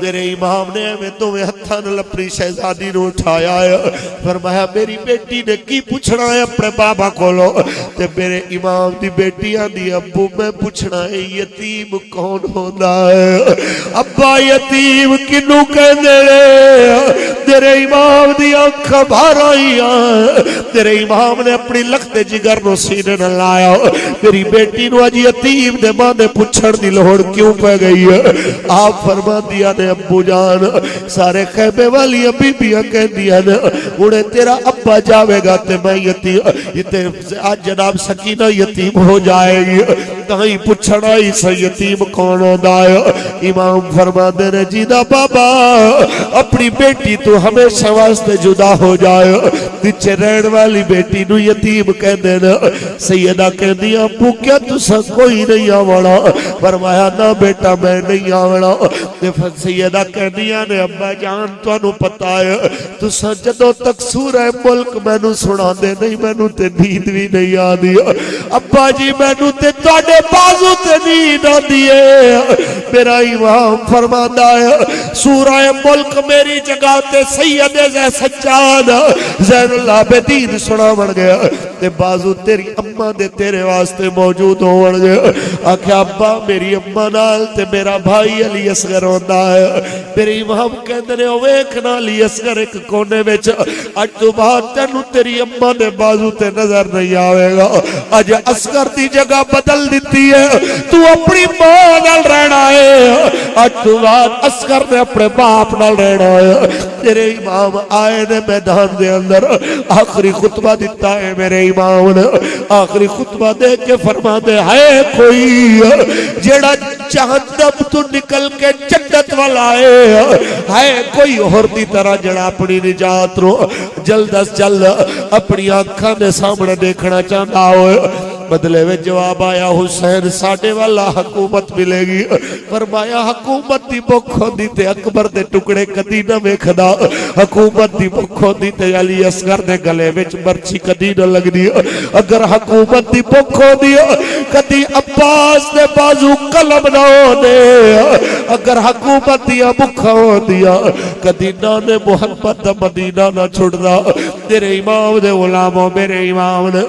میرے امام نے میں تمہیں ہتھان اپنی شہزادی نو اٹھایا ہے فرمایا میری بیٹی نے کی پوچھنا ہے اپنے بابا کو لو تے میرے امام دی بیٹیاں دی ابو میں پوچھنا ہے یتیم کون ہونا ہے ابا یتیم کنو کہنے لے تیرے امام دی آنکھا بھار آئی تیرے امام نے اپنی لخت جگر نو سینے نہ لایا میری بیٹی نو آج یتیم دے ماں نے پچھڑ دی لوڑ کیوں پہ گئی ہے آپ فرما دیا نے ابو جان سارے خیبے والی ابھی بیاں کہہ دیا نے انہیں تیرا ابا جاوے گا تے میں یتیم آج جناب سکینہ یتیم ہو جائے گی کہیں پچھڑا ہی سے یتیم کون ہوتا ہے امام فرما دے نے جیدہ بابا اپنی بیٹی تو ہمیشہ واسطے جدا ہو جائے پیچھے رہن والی بیٹی نو یتیم کہہ دینا سیدہ کہہ دیا ابو کیا تسا کوئی نہیں آوڑا فرمایا نا بیٹا میں نہیں آوڑا سیدہ کہہ دیا نے ابا جان تو انو پتا ہے تسا جدو تک سورہ ملک میں نو سنا دے نہیں میں نو تے نیند بھی نہیں آدھی ابا جی میں نو تے تاڑے بازو تے نیند آدھی ہے میرا امام فرماندہ ہے سورہ ملک میری جگہ تے سید سجاد زین العابدین سنا بڑھ گیا تے بازو تیری اممہ دے تیرے واسطے موجود ہو بڑھ گیا آکھا ابا میری اممہ نال تے میرا بھائی علی اصغر ہوندہ ہے میری امام کہندے نے ویکھنا علی اصغر ایک کونے وچ اج تو بعد تینو تیری اممہ دے بازو تے نظر نہیں آوے گا اج اصغر دی جگہ بدل دیتی ہے تو اپنی ماں نال رہنا ہے اج تو بعد اصغر نے اپنے باپ نال رہنا ہے تیرے امام آئے نے میدان دے اندر آخری خطبہ دیتا ہے میرے امام نے آخری خطبہ دے کے فرما دے ہے کوئی جیڑا جہنم تو نکل کے جنت والا ہے کوئی اور دی طرح جڑا اپنی نجات رو جلد از جلد اپنی آنکھاں دے سامنے دیکھنا چاہتا ہوئے بدلے میں جواب آیا حسین ساڑھے والا حکومت ملے گی فرمایا حکومت دی بکھوں دی تے اکبر دے ٹکڑے کدی نہ ویکھدا حکومت دی بکھوں دی تے علی اصغر دے گلے وچ مرچی کدی نہ لگ دی اگر حکومت دی بکھوں دی کدی عباس دے بازو قلم نہ ہو دے اگر حکومت دی بکھوں دیا کدی نانے محمد دا مدینہ نہ چھڑدا تیرے امام دے علاموں میرے امام نے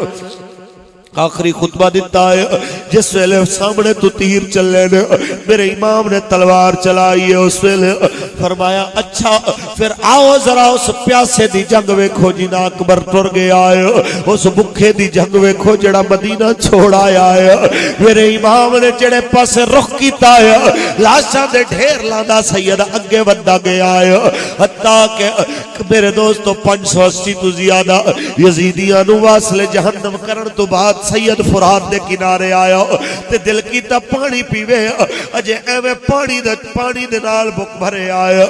آخری خطبہ دیتا ہے جس ویلے سامنے تو تیر چلے نے میرے امام نے تلوار چلائی ہے اس ویلے فرمایا اچھا پھر آؤ ذرا اس پیاسے دی جنگ ویکھو جینا اکبر ٹر گیا ہے اس بکھے دی جنگ ویکھو جڑا مدینہ چھوڑایا ہے میرے امام نے جڑے پاسے رخ کیتا ہے لاشاں دے ڈھیر لاندہ سید اگے ودہ گیا ہے حتیٰ کہ میرے دوستو 580 تو زیادہ یزیدیاں نو واصل جہنم کرن تو بعد سید فرات دے کنارے آیا تے دل کی تا پانی پیوے اجے ایویں پانی دے نال بک بھرے آیا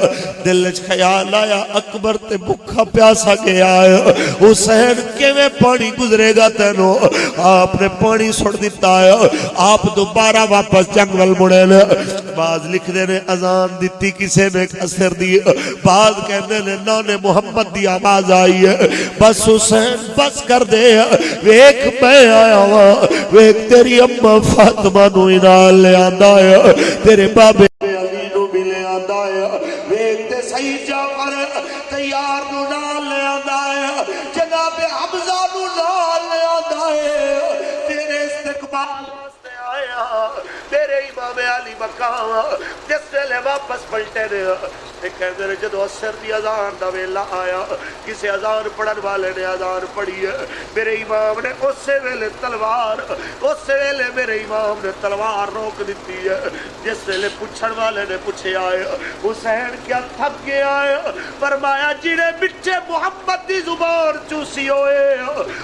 دل وچ خیال آیا اکبر تے بکھا پیاسا گیا آیا حسین کیویں پانی گزرے گا تینو آپ نے پانی سڑ دیتا ہے آپ دوبارہ واپس جنگل مڑے نے بعض لکھ دے نے اذان دیتی کسے نے اثر دی بعض کہنے نے نانے محمد دی آواز آئی ہے بس حسین بس کر دے ویک میں آیا ہوا ویک تیری اممہ فاطمہ نو انال لے آندہ ہے تیرے بابے علی نو بھی لے آندہ ہے ویک تے سید جعفر تیار نو نال لے آندہ ہے جناب حمزہ نو نال لے آندہ ہے تیرے استقبال واسطے آیا میرے امام علی مقام جس ویلے واپس پلٹے نے تے کہندے نے جدوں عصر دی اذان دا ویلا آیا کسے اذان پڑھن والے نے اذان پڑھی ہے میرے امام نے اسی ویلے تلوار اسی ویلے میرے امام نے تلوار روک دیتی ہے جس ویلے پوچھن والے نے پوچھیا ہے حسین کیا تھک گیا ہے فرمایا جڑے بچے محمد دی زبان چوسی ہوئے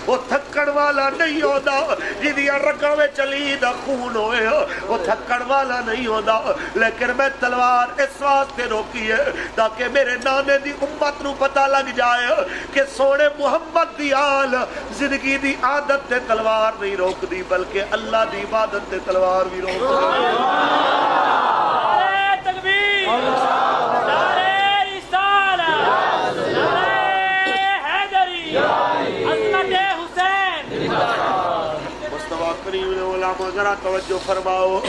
وہ تھکن والا نہیں ہوندا جدیاں رگاں وچ علی دا خون ہوئے وہ تھکن والا نہیں ہوندا لیکن میں تلوار اس واسطے روکی ہے تاکہ میرے نانے دی امت نو پتہ لگ جائے کہ سونے محمد دی آل زندگی دی عادت تے تلوار نہیں روک دی بلکہ اللہ دی عبادت تے تلوار بھی روک دی نعرہ تکبیر نعرہ رسالت نعرہ حیدری عظمت حسین مصطفیٰ کریم نے علماء ذرا توجہ فرماؤ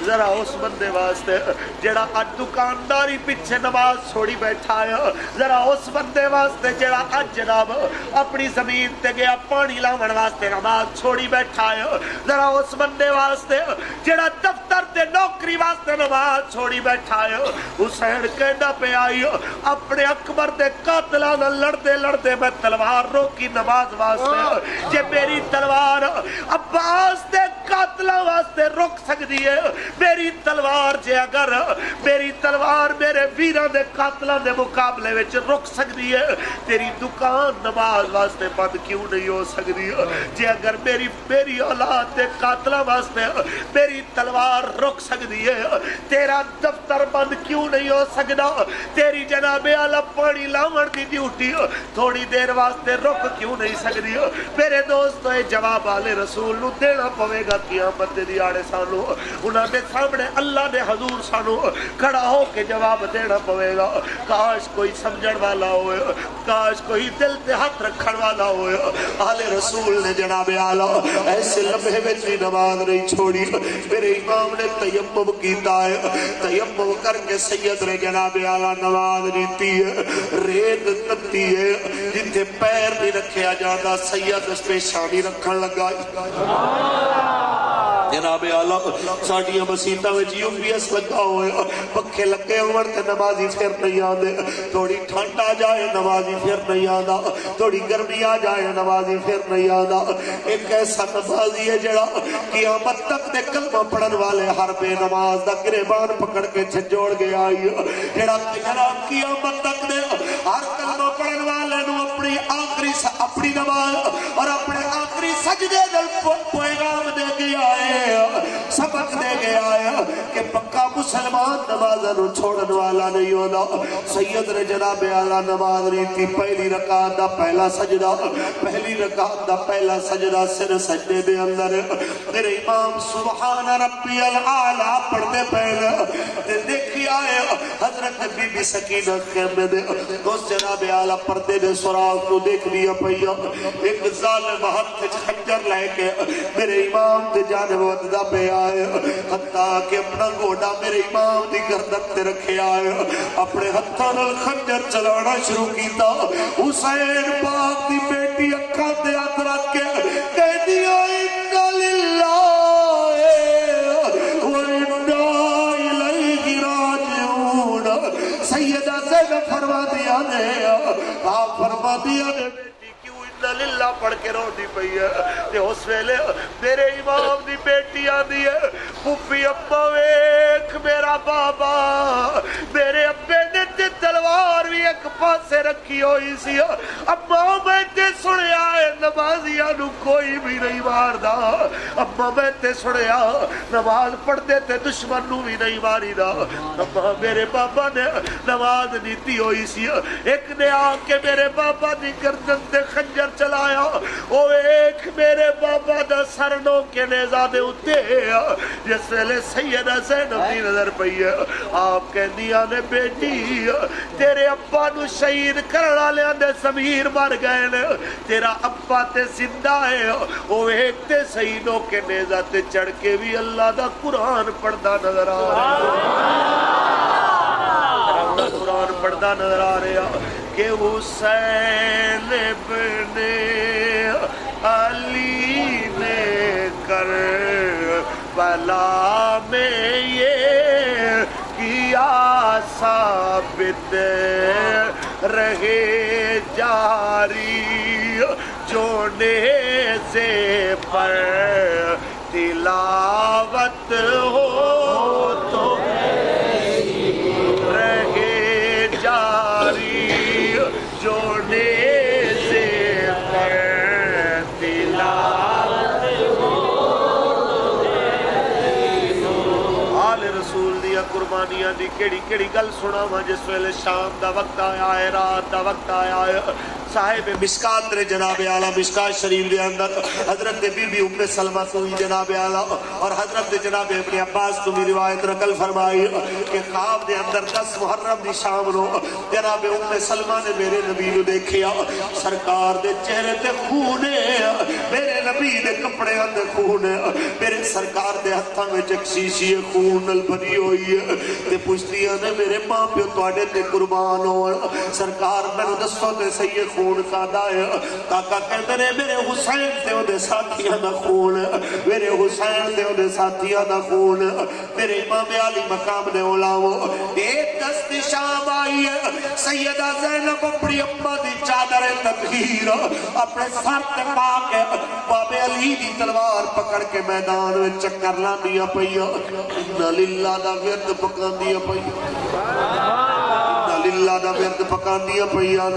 ذرا اس بندے واسطے جڑا اج دکانداری پیچھے نماز چھوڑی بیٹھا ہے ذرا اس بندے واسطے جڑا اج جناب اپنی زمین تے گیا پانی لاون واسطے نماز چھوڑی بیٹھا ہے ذرا اس بندے واسطے جڑا دفتر تے نوکری واسطے نماز چھوڑی بیٹھا ہے حسین کہندا پہ آئی اپنے اکبر دے قاتلاں نال لڑدے لڑدے میں تلوار روکی نماز واسطے جے میری تلوار عباس دے قاتلاں واسطے رک سکدی ہے میری تلوار جے اگر میری تلوار میرے ویراں دے قاتلاں دے مقابلے وچ رک سکدی ہے تیری دکان نماز واسطے بند کیوں نہیں ہو سکدی جے اگر میری اولاد دے قاتلاں واسطے میری تلوار رک سکدی ہے تیرا دفتر بند کیوں نہیں ہو سکدا تیری جناب اعلی پانی لاون دی ڈیوٹی تھوڑی دیر واسطے رک کیوں نہیں سکدی میرے دوستو اے جواب والے رسول نو دینا پوے گا قیامت دی آڑے سانو انہاں دے سامنے اللہ دے حضور سانو کھڑا ہو کے جواب دینا پوے گا کاش کوئی سمجھن والا ہوئے کاش کوئی دل تے ہاتھ رکھن والا ہوئے آل رسول نے جناب اعلی ایسے لمحے وچ بھی نماز نہیں چھوڑی میرے امام نے تیمم کیتا ہے تیمم کر کے سید نے جناب اعلی نماز دیتی ہے ریت تتی ہے جتھے پیر نہیں رکھیا جاتا سید اس پہ شانی رکھن لگا جناب اعلیٰ ساڑیاں مسیطہ میں جیوں بھی اس لگا ہوئے پکھے لگے ہوئے تے نمازی پھر نہیں آدھے تھوڑی ٹھنڈ آ جائے نمازی پھر نہیں آدھا تھوڑی گرمی آ جائے نمازی پھر نہیں آدھا ایک ایسا نمازی ہے جڑا قیامت تک دے کلمہ پڑھن والے ہر بے نماز دا گریبان پکڑ کے چھجوڑ گیا جڑا قیامت تک دے ہر کلمہ پڑھن والے نو اپنی نماز اور اپنے آخری سجدے دل پیغام دے گیا ہے سبق دے گیا ہے کہ پکا مسلمان نمازہ نو چھوڑن والا نہیں ہونا سید نے جناب اعلیٰ نماز ریتی پہلی رکعت دا پہلا سجدہ پہلی رکعت دا پہلا سجدہ سر سجدے دے اندر میرے امام سبحان ربی العالیٰ پڑھتے پہلے دیکھی آئے حضرت بی بی سکینہ کہنے دے دوست جناب اعلیٰ پردے دے سراغ کو دیکھ لیا پہیا ایک ظالم ہاتھ خنجر لے کے میرے امام دے جانب وددہ پہ آئے حتیٰ کہ اپنا گوڑا میرے امام دی گردن تے رکھے آئے اپنے ہتھاں نال خنجر چلانا شروع کیتا حسین پاک دی بیٹی اکھاں تے ہاتھ رکھ کے کہہ دیا اِنَّا لِلَّهِ وَإِنَّا إِلَيْهِ رَاجِعُونَ سیدہ زینب فرما دیا نے آپ فرما دیا نے للہ پڑھ کے رو دی پئی ہے تے اس ویلے میرے امام دی بیٹی آندی ہے پھوپھی ابا ویکھ میرا بابا میرے ابے نے تے تلوار بھی ایک پاسے رکھی ہوئی سی ابا میں تے سنیا ہے نمازیاں نو کوئی بھی نہیں ماردا ابا میں تے سنیا نماز پڑھتے تے دشمن نو بھی نہیں ماری دا ابا میرے بابا نے نماز نیتی ہوئی سی ایک نے آ کے میرے بابا دی گردن تے خنجر چلایا او ایک میرے بابا دا سرنوں کے نیزہ دے اتے جس ویلے سیدہ زینب دی نظر پئی ہے آپ کہہ دیا نے بیٹی تیرے ابا نو شہید کرنا لیا دے ضمیر مر گئے نے تیرا ابا تے زندہ ہے او ایک تے شہیدوں کے نیزہ تے چڑھ کے بھی اللہ دا قرآن پڑھدا نظر آ رہا قرآن پڑھدا نظر آ رہا کہ حسین ابن علی نے کر بلا میں یہ کیا ثابت رہے جاری جو نیزے پر تلاوت ہو تو رہے جاری جو نیزے پر تلاوت آل رسول دیا قربانیاں دی کیڑی کیڑی گل سناواں جس ویلے شام دا وقت آیا ہے رات دا وقت آیا ہے صاحب مشکات نے جناب اعلیٰ مشکات شریف دے اندر حضرت بی بی ام سلمہ تو جناب اعلیٰ اور حضرت جناب ابن عباس تو بھی روایت نقل فرمائی کہ خواب دے اندر 10 محرم دی شام نو جناب ام سلمہ نے میرے نبی نو دیکھیا سرکار دے چہرے تے خون ہے میرے نبی دے کپڑے اندر خون ہے میرے سرکار دے ہتھاں وچ ایک شیشی خون نال بھری ہوئی ہے تے پوچھدیاں نے میرے ماں پیو تواڈے تے قربان ہون سرکار مینوں دسو تے صحیح خون کھادا ہے کاکا کہندے نے میرے حسین تے اودے ساتھیاں دا خون میرے حسین تے اودے ساتھیاں دا خون میرے امام علی مقام نے اولاو ایک دست شام آئی ہے سیدہ زینب اپنی اماں دی چادر تطہیر اپنے سر تے پا کے بابے علی دی تلوار پکڑ کے میدان میں چکر لاندیاں پئیاں انا للہ دا ورد پکاندیاں پئیاں اللہ دا ورد پکاندیاں پئیان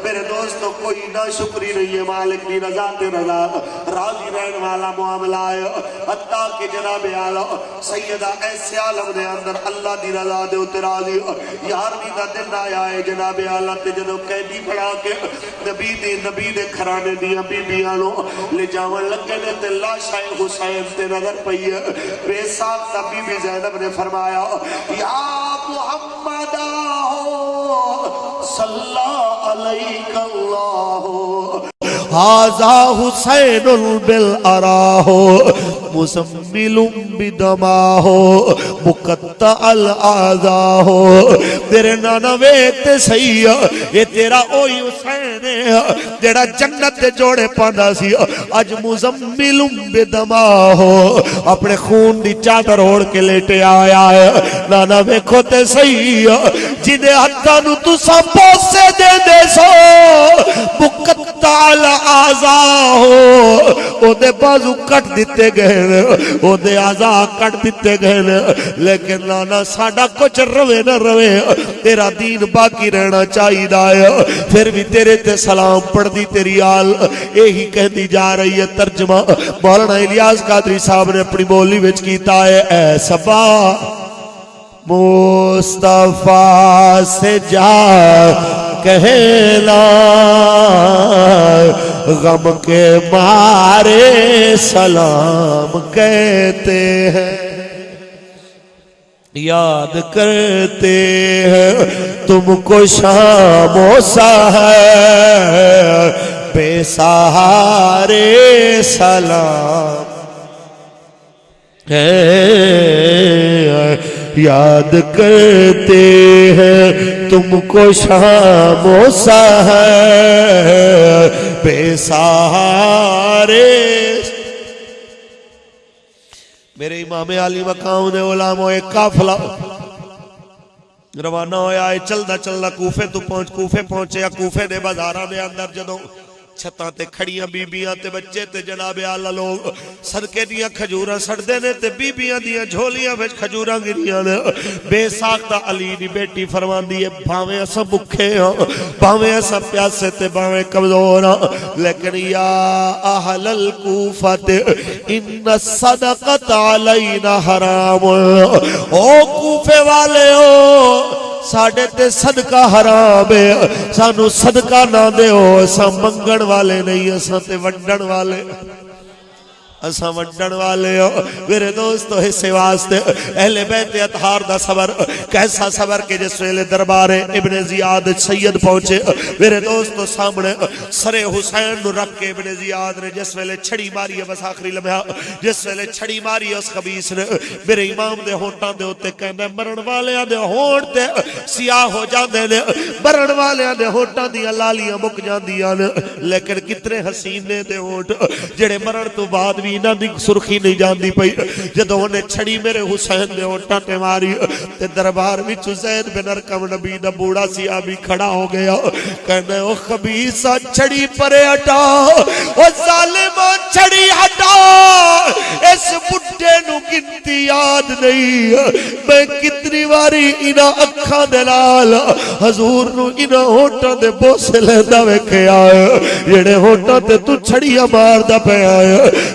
میرے دوستو کوئی نہ شکری نہیں ہے مالک دی رضا تے رضا راضی رہن والا معاملہ ہے حتیٰ کہ جناب اعلیٰ سیدہ ایسے عالم دے اندر اللہ دی رضا دے اتے راضی 11ویں دا دن آیا ہے جناب اعلیٰ تے جنو قیدی پڑھا کے نبی دے کھرانے دیاں بیبیانو لے جاون لگے نے تے لاشا حسین تے نظر پئی ہے بے ساختہ بی بی زینب نے فرمایا یا محمد صلی علیک اللہ هذا حسین بالعراہ مسمل بدماہ مقطع الاعضاہ تیرے نانا ویتے صحیح یہ تیرا اوہی حسین ہے جڑا جنت دے جوڑے پاندہ سی اج مزمل بدماہ اپنے خون دی چادر اوڑھ کے لیٹے آیا ہے نانا ویکھو تے صحیح جنہیں حتیٰ نو تو سب پوسے دے دے سو مقطع الاعضاہ او دے بازو کٹ دیتے گئے او دے اعضاء کٹ دیتے گئے لیکن نانا ساڑا کچھ روے نہ روے تیرا دین باقی رہنا چاہی دایا پھر بھی تیرے تے سلام پڑھ دی تیری آل یہی کہہ دی جا رہی ہے ترجمہ مولانا الیاس قادری صاحب نے اپنی بولی وچ کیتا ہے اے سبا مصطفیٰ سے جا کہنا غم کے مارے سلام کہتے ہیں یاد کرتے ہیں تم کو شام و سحر بے سہارے سلام یاد کرتے ہیں تم کو شام و سحر بے سہارے میرے امام علی مقام نے علماء ایک قافلہ روانہ ہویا ہے چلدا چلدا کوفے تو کوفے پہنچے یا کوفے دے بازاراں دے اندر جدوں چھتاں تے کھڑیاں بیبیاں تے بچے تے جناب اعلیٰ لوگ صدقے دیاں کھجوراں سڑدے نے تے بیبیاں دیاں جھولیاں وچ کھجوراں گریاں نے بے ساختہ علی دی بیٹی فرماندی ہے بھاویں اساں بھکھے ہاں بھاویں اساں پیاسے تے بھاویں کمزور ہاں لیکن یا اہل الکوفۃ ان الصدقۃ علینا حرام او کوفے والے ہو ساڑھے تے صدقہ حرام ہے سانو صدقہ نہ دے ہو اساں منگن والے نہیں اساں تے وڈن والے اساں وڈن والے ہو میرے دوستو حصے واسطے اہل بیت اطہار دا صبر کیسا صبر کہ جس ویلے دربار ابن زیاد سید پہنچے میرے دوستو سامنے سر حسین نو رکھ کے ابن زیاد نے جس ویلے چھڑی ماری ہے بس آخری لمحہ جس ویلے چھڑی ماری ہے اس خبیث نے میرے امام دے ہونٹاں دے ہوتے کہنے مرن والیاں دے ہونٹ تے سیاہ ہو جاندے نے مرن والیاں دے ہونٹاں دیاں لالیاں مک جاندیاں لیکن کتنے حسین نے دے ہونٹ جڑے مرن تو بعد بھی انہاں دی سرخی نہیں جاندی پئی جدوں نے چھڑی میرے حسین دے ہونٹاں تے ماری تے دربار وچ زید بن ارقم نبی دا بوڑا صحابی کھڑا ہو گیا کہنا او خبیثا چھڑی پرے ہٹا او ظالما چھڑی ہٹا اس بڈھے نو گنتی یاد نہیں میں کتنی واری انہاں اکھاں دے نال حضور نو انہاں ہونٹاں دے بوسے لیندا ویکھیا جڑے ہونٹاں تے تو چھڑیاں ماردا پیا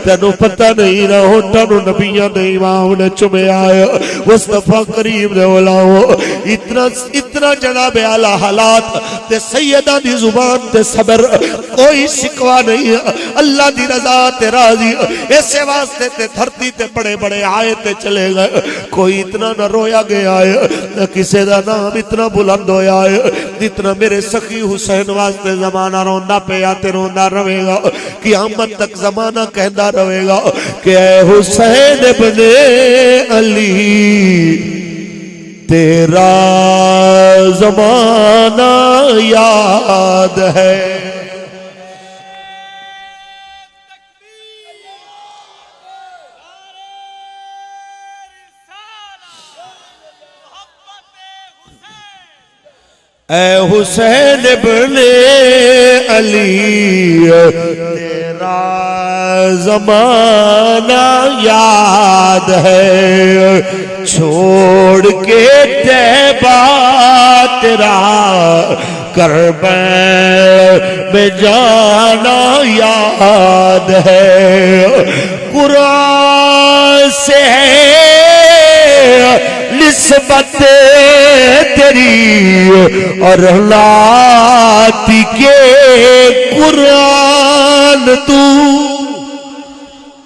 تینوں پتہ نہیں نہ ہونٹاں نو نبیاں دے امام نے چومیا مصطفیٰ کریم دے اولاو اتنا جناب اعلی حالات تے سیدہ دی زبان تے صبر کوئی شکوا نہیں اللہ دی رضا تے راضی ایسے واسطے تے دھرتی تے بڑے بڑے آئے تے چلے گئے کوئی اتنا نہ رویا گیا ہے نہ کسی دا نام اتنا بلند ہویا ہے جتنا میرے سخی حسین واسطے زمانہ روندہ پہ آتے روندہ روے گا قیامت تک زمانہ کہندہ روے گا کہ اے حسین ابن علی تیرا زمانہ یاد ہے اے حسین ابن علی تیرا زمانہ یاد ہے چھوڑ کے طیبہ تیرا کربلا میں جانا یاد ہے قرآن سے نسبت تیری اور لاتی کے قرآن تو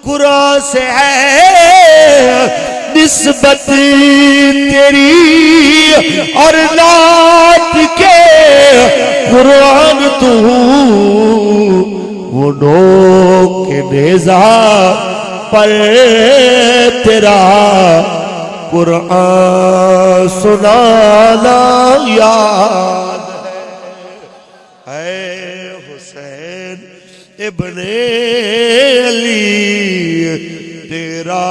قرآن سے ہے نسبت تیری اور لات کے قرآن تو وہ نو کے نیزہ پر تیرا قرآن سنانا یاد ہے اے حسین ابن علی تیرا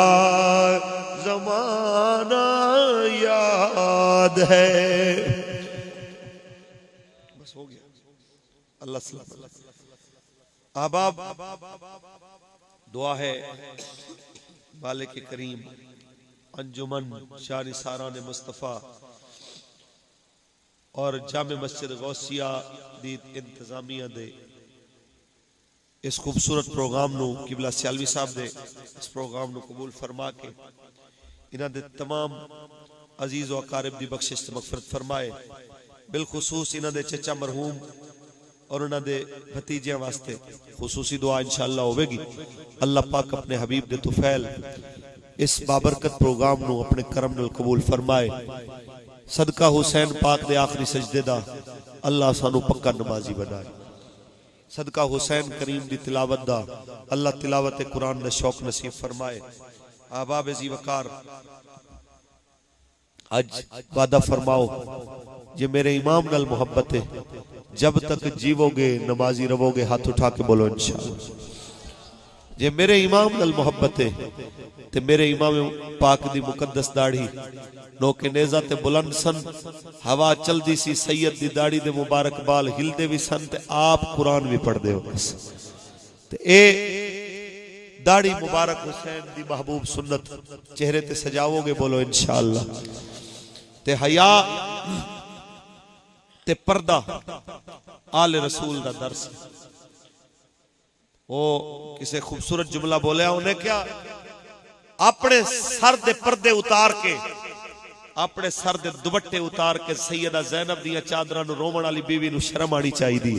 زمانہ یاد ہے بس ہو گیا اللہ سلام احباب دعا ہے مالک کریم انجمن شاہ نثاران مصطفیٰ اور جامع مسجد غوثیہ دی انتظامیہ دے اس خوبصورت پروگرام نو قبلہ سیالوی صاحب دے اس پروگرام نو قبول فرما کے انہاں دے تمام عزیز و اقارب دی بخشش تے مغفرت فرمائے بالخصوص انہاں دے چچا مرحوم اور انہاں دے بھتیجیاں واسطے خصوصی دعا انشاءاللہ ہوئے گی اللہ پاک اپنے حبیب دے طفیل اس بابرکت پروگرام نو اپنے کرم نال قبول فرمائے صدقہ حسین پاک دے آخری سجدے دا اللہ سانو پکا نمازی بنائے صدقہ حسین کریم دی تلاوت دا اللہ تلاوت قرآن نے شوق نصیب فرمائے احباب ذی وقار اج وعدہ فرماؤ یہ میرے امام نال محبت ہے جب تک جیو گے نمازی رہو گے ہاتھ اٹھا کے بولو انشاءاللہ یہ میرے امام نال محبت ہے تے میرے امام پاک دی مقدس داڑھی نو کے نیزہ تے بلند سن ہوا چل دی سی سید دی داڑھی دے مبارک بال ہل دے بھی سن تے آپ قرآن بھی پڑھ دے ہو تے اے داڑھی مبارک حسین دی محبوب سنت چہرے تے سجاؤ گے بولو انشاءاللہ تے حیا تے پردہ آل رسول دا درس وہ کسے خوبصورت جملہ بولیا انہیں کیا اپنے سر دے پردے اتار کے اپنے سر دے دوپٹے اتار کے سیدہ زینب دیا چادرہ نو رومن والی بیوی نو شرم آنی چاہی دی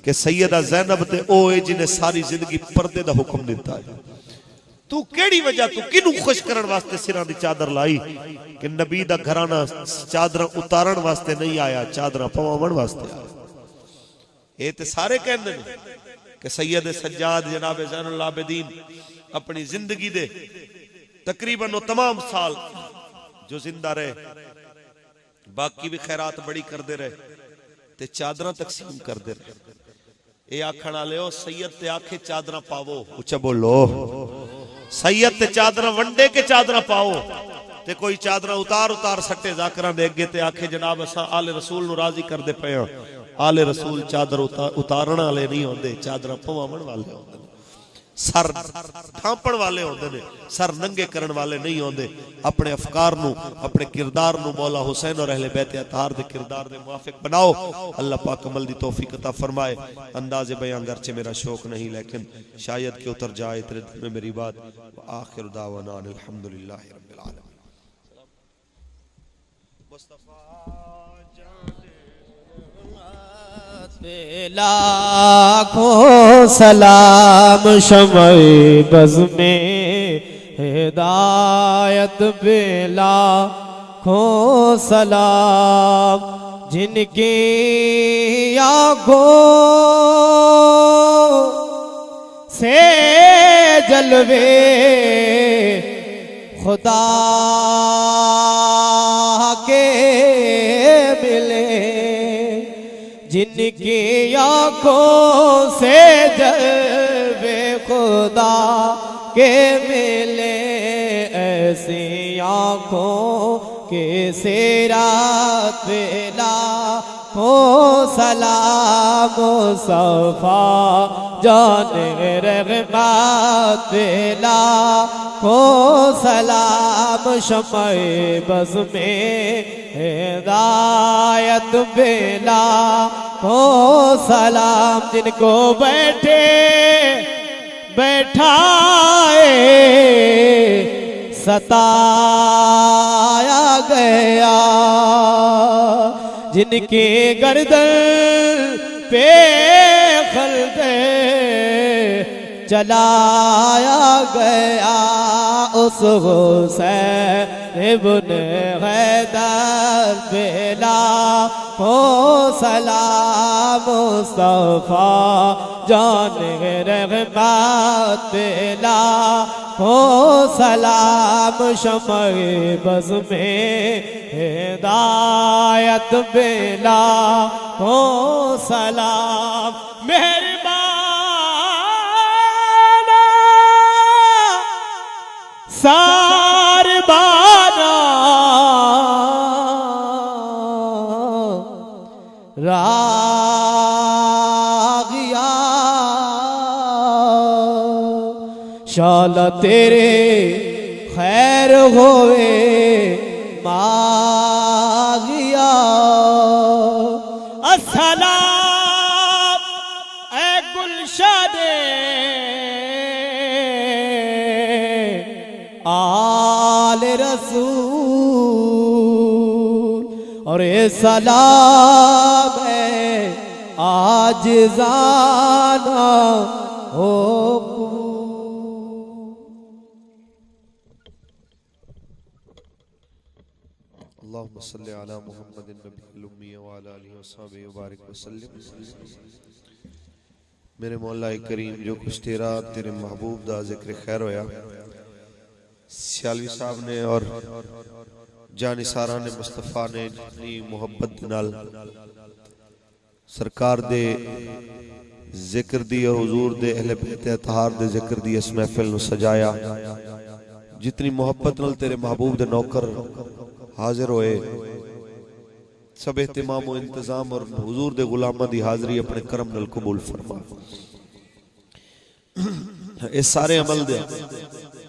کہ سیدہ زینب تے اوے جنہیں ساری زندگی پردے دا حکم دیتا ہے تو کیڑی وجہ تو کنو خوش کرن واسطے سران دی چادر لائی کہ نبی دا گھرانا چادرہ اتارن واسطے نہیں آیا چادرہ پوامن واسطے آیا اے تے سارے کہنے کہ سید سجاد جناب زین العابدین اپنی زندگی دے تقریباً وہ تمام سال جو زندہ رہے باقی بھی خیرات بڑی کر دے رہے تے چادرہ تقسیم کر دے رہے اے آکھن والے ہو سید تے آکھے چادراں پاو اچھا بولو سید تے چادراں ونڈے کے چادراں پاو تے کوئی چادراں اتار سٹے ذاکراں دے اگے تے آکھے جناب اساں آل رسول نو راضی کر دے پئے ہاں آل رسول چادر اتارن والے نہیں ہوندے چادراں پواون والے ہوندے سر تھامپن والے ہوندے نے سر ننگے کرن والے نہیں ہوندے اپنے افکار نو اپنے کردار نو مولا حسین اور اہل بیت اطہار دے کردار دے موافق بناؤ اللہ پاک عمل دی توفیق عطا فرمائے انداز بیان گرچہ میرا شوق نہیں لیکن شاید کہ اتر جائے تیرے دل میں میری بات وآخر دعوانا الحمدللہ رب العالمین لاکھوں سلام شمع بز میں ہدایت پہ لاکھوں سلام جن کی آنکھوں سے جلوے خدا کے ملے جن کی آنکھوں سے جلوے خدا کے ملے ایسی آنکھوں کے سیرات پہ لاکھوں سلام مصطفیٰ جان رحمت پہ لاکھوں سلام شمع بز میں ہدایت پہ لاکھوں سلام جن کو بیٹھائے ستایا گیا جن کے گردن پہ خلدے چلایا گیا اس حسین ابن حیدر پہ لاکھوں سلام مصطفیٰ جان رحمت پہ لاکھوں سلام شمع بز میں ہدایت پہ لاکھوں سلام مہربان ساربانا راغیا شالا تیرے خیر ہوئے ماغیا السلام اے گلشن آل رسول اور اے سلام ہے عاجزانہ ہو اللہم صلی علی محمد النبی الامی وعلی آلہ وصحبہ وبارک وسلم میرے مولا کریم جو کچھ تیرے محبوب دا ذکر خیر ہویا سیالوی صاحب نے اور جانی ساران مصطفیٰ نے جتنی محبت نال سرکار دے ذکر دی اور حضور دے اہل بیت اطہار دے ذکر دی اس محفل نو سجایا جتنی محبت نال تیرے محبوب دے نوکر حاضر ہوئے سب اہتمام و انتظام اور حضور دے غلامہ دی حاضری اپنے کرم نال قبول فرما اس سارے عمل دے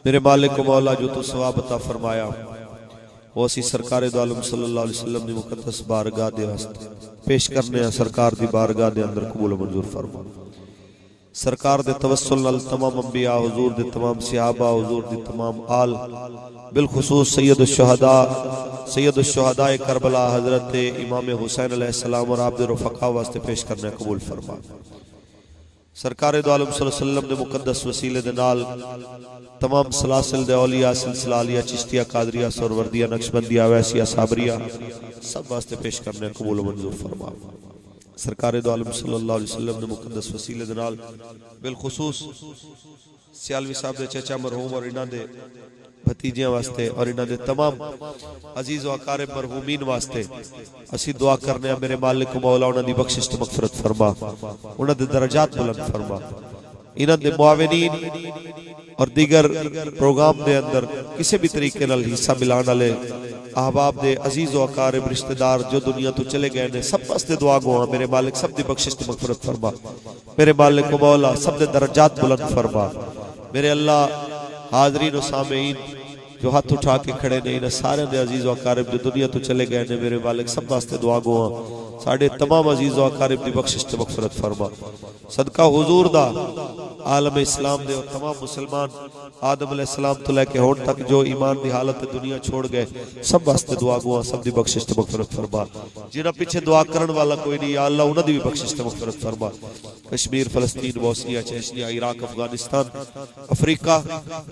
میرے مالک و مولا جو تو ثواب عطا فرمایا وہ اسی سرکار دو عالم صلی اللہ علیہ وسلم دی مقدس بارگاہ دے واسطے پیش کرنے ہیں سرکار دی بارگاہ دے اندر قبول و منظور فرما سرکار دے توسل نال تمام انبیاء حضور دے تمام صحابہ حضور دے تمام آل بالخصوص سید الشہداء کربلا حضرت امام حسین علیہ السلام اور آپ دے رفقا واسطے پیش کرنے قبول فرما سرکار دو عالم صلی اللہ علیہ وسلم دے مقدس وسیلے دے نال تمام سلاسل دے اولیاء سلسلہ علیہ چشتیہ قادریہ سوروردیہ نقشبندیہ ویسیہ صابریہ سب واسطے پیش کرنے قبول و منظور فرما سرکار دو عالم صلی اللہ علیہ وسلم نے مقدس وسیلے دے نال بالخصوص سیالوی صاحب دے چچا مرحوم اور انہاں دے بھتیجیاں واسطے اور انہاں دے تمام عزیز و اقارب مرحومین واسطے اسی دعا کرنے ہیں میرے مالک و مولا انہاں دی بخشش تے مغفرت فرما، انہاں دے درجات بلند فرما، انہاں دے معاونین اور دیگر پروگرام دے اندر کسی بھی طریقے نال حصہ ملان والے احباب دے عزیز و اقارب رشتہ دار جو دنیا تو چلے گئے نے سب واسطے دعا گو میرے مالک سب دی بخشش تے مغفرت فرما، میرے مالک و مولا سب دے درجات بلند فرما، میرے اللہ حاضرین و سامعین جو ہاتھ اٹھا کے کھڑے نے انہیں سارے دے عزیز و اقارب جو دنیا تو چلے گئے نے میرے مالک سب واسطے دعا گو ساڑھے تمام عزیز و اقارب دی بخشش تے مغفرت فرما، صدقہ حضور دا عالم اسلام دے اور تمام مسلمان آدم علیہ السلام تو لے کے ہون تک جو ایمان دی حالت دنیا چھوڑ گئے سب واسطے دعا گو سب دی بخشش تے مغفرت فرما، جنہاں پیچھے دعا کرن والا کوئی نہیں یا اللہ انہاں دی بھی بخشش تے مغفرت فرما، کشمیر، فلسطین، بوسنیا، چیچنیا، عراق، افغانستان، افریقہ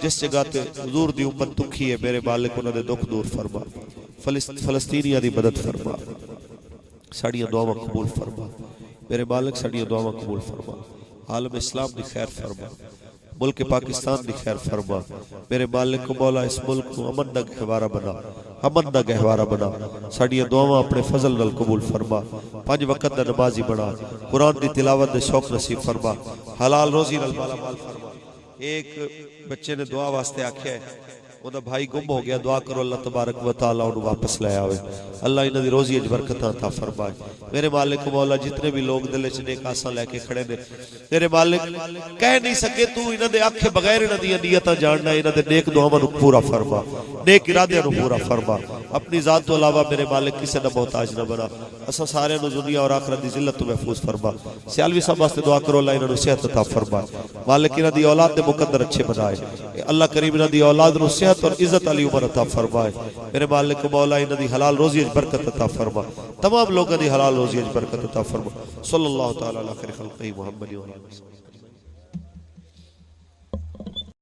جس جگہ تے حضور دی امت دکھی ہے میرے مالک انہاں دے دکھ دور فرما، فلسطینیاں دی مدد فرما، ساڑیاں دعاواں قبول فرما، میرے مالک ساڑیاں دعاواں قبول فرما، عالم اسلام دی خیر فرما، ملک پاکستان دی خیر فرما، میرے مالک مولا اس ملک کو امن دا گہوارہ بنا، امن دا گہوارہ بنا، ساڑیاں دعاواں اپنے فضل نال قبول فرما، 5 وقت دا نمازی بنا، قرآن دی تلاوت دے شوق نصیب فرما، حلال روزی نال مالا مال فرما۔ ایک بچے نے دعا واسطے آکھیا ہے وہ بھائی گم ہو گیا، دعا کرو اللہ تبارک و تعالیٰ انہوں واپس لے آوے، اللہ انہوں دی روزی اج برکتاں عطا فرمائے، میرے مالک مولا جتنے بھی لوگ دل وچ نیک آساں لے کے کھڑے نے میرے مالک کہہ نہیں سکے تو انہوں دے آنکھیں بغیر انہوں دی نیتاں جاننا، انہوں دے نیک دعاواں نو پورا فرما، نیک ارادے نو پورا فرما، اپنی ذات تو علاوہ میرے مالک کسی دا محتاج نہ بنا، اساں سارے نو دنیا اور آخرت دی ذلت تو محفوظ فرما، سیالوی صاحب واسطے دعا کرو اللہ انہوں صحت عطا فرما، مالک انہوں دی اولاد دے مقدر اچھے بنائے، اللہ کریم انہوں دی اولاد نو صحت اور عزت علی عمر عطا فرمائے، میرے مالک مولا انہوں دی حلال روزی اج برکت عطا فرما، تمام لوگوں دی حلال روزی اج برکت عطا فرما، صلی اللہ تعالی علیہ خیر خلقہ محمد و علیہ وسلم۔